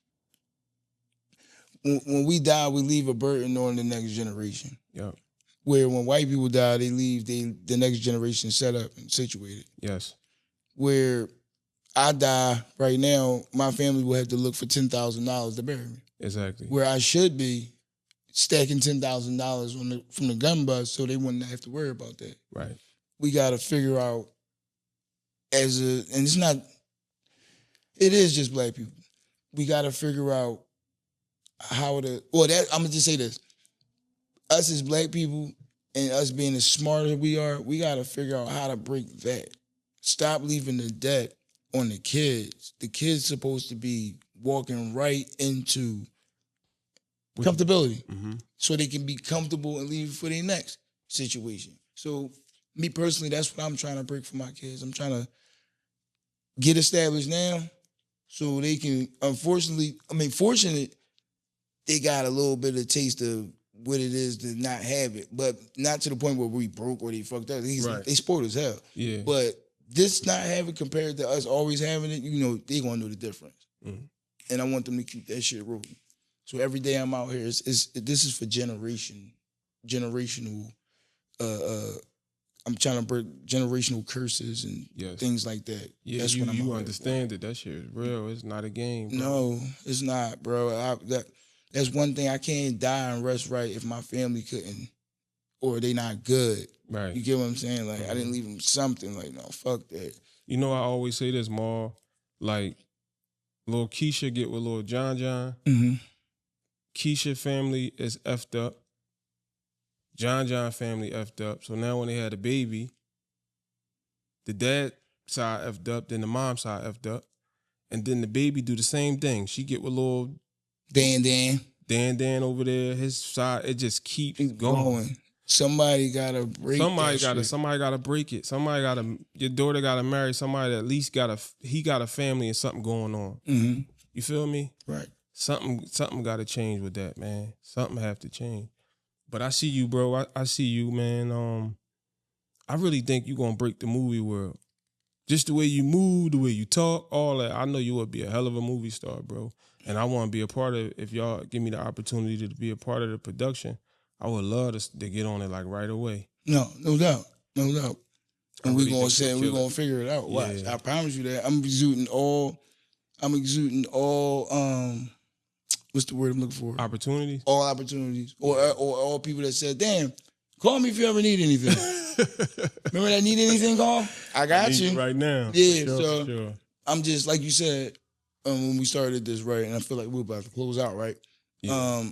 When we die, we leave a burden on the next generation. Yeah. Where when white people die, they leave the next generation set up and situated. Yes. Where I die right now, my family will have to look for $10,000 to bury me. Exactly. Where I should be stacking $10,000 from the gun bust, so they wouldn't have to worry about that. Right. We got to figure out and it's not. It is just black people. We got to figure out how to. Well, I'm gonna just say this: us as black people and us being as smart as we are, we got to figure out how to break that. Stop leaving the debt on the kids. The kids supposed to be walking right into comfortability, so they can be comfortable and leave for their next situation. So, me personally, that's what I'm trying to break for my kids. I'm trying to get established now, so they can. Fortunate, they got a little bit of taste of what it is to not have it, but not to the point where we broke or they fucked up. They spoiled as hell. Yeah. But this not having compared to us always having it, they gonna know the difference. And I want them to keep that shit rolling. So every day I'm out here, this is for generational. I'm trying to break generational curses and things like that. Yeah, that's what you understand that shit is real. It's not a game, bro. No, it's not, bro. That's one thing. I can't die and rest right if my family couldn't, or they not good. Right. You get what I'm saying? Like, I didn't leave them something. Like, no, fuck that. I always say this, Ma. Like, little Keisha get with little John. Keisha family is effed up. John family effed up. So now when they had a baby, the dad side effed up, then the mom side effed up. And then the baby do the same thing. She get with little Dan over there, his side, it just keeps going. Somebody gotta break Somebody gotta break it. Your daughter gotta marry somebody that at least got a family and something going on. You feel me? Right. Something gotta change with that, man. Something have to change. But I see you, bro. I see you, man. I really think you're gonna break the movie world. Just the way you move, the way you talk, all that. I know you would be a hell of a movie star, bro. And I want to be a part of it. If y'all give me the opportunity to be a part of the production, I would love to get on it like right away. No doubt. And we're gonna figure it out. Watch. I promise you that. I'm exuding all what's the word I'm looking for? Opportunities? All opportunities. Or all people that said, damn, call me if you ever need anything. Remember that need anything call? I got you. Right now. Yeah, sure. I'm just, like you said, when we started this, right, and I feel like we're about to close out, right? Yeah.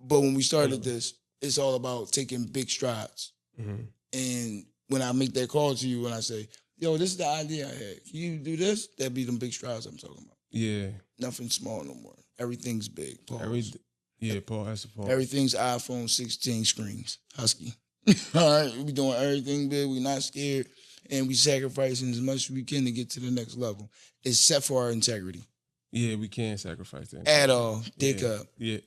But when we started this, it's all about taking big strides. And when I make that call to you and I say, yo, this is the idea I had. Can you do this? That'd be them big strides I'm talking about. Yeah. Nothing small no more. Everything's big. Pause. Paul, that's a pause. Everything's iPhone 16 screens. Husky. All right, we doing everything big. We not scared, and we sacrificing as much as we can to get to the next level, except for our integrity. Yeah, we can't sacrifice that. At all. Dick up. Yeah.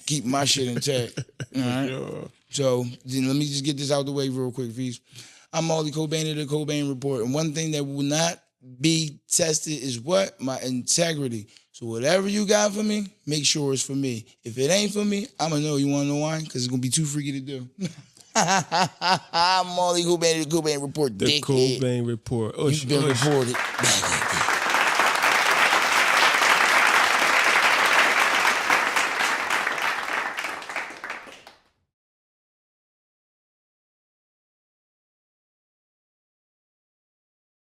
Keep my shit intact. All right. Sure. So then let me just get this out the way real quick, Fees. I'm Molly Cobain of the Cobain Report. And one thing that will not be tested is what? My integrity. So whatever you got for me, make sure it's for me. If it ain't for me, I'm going to know. You want to know why? Because it's going to be too freaky to do. I'm Molly Cobain of the Cobain Report. The Cobain Report. You've been reported.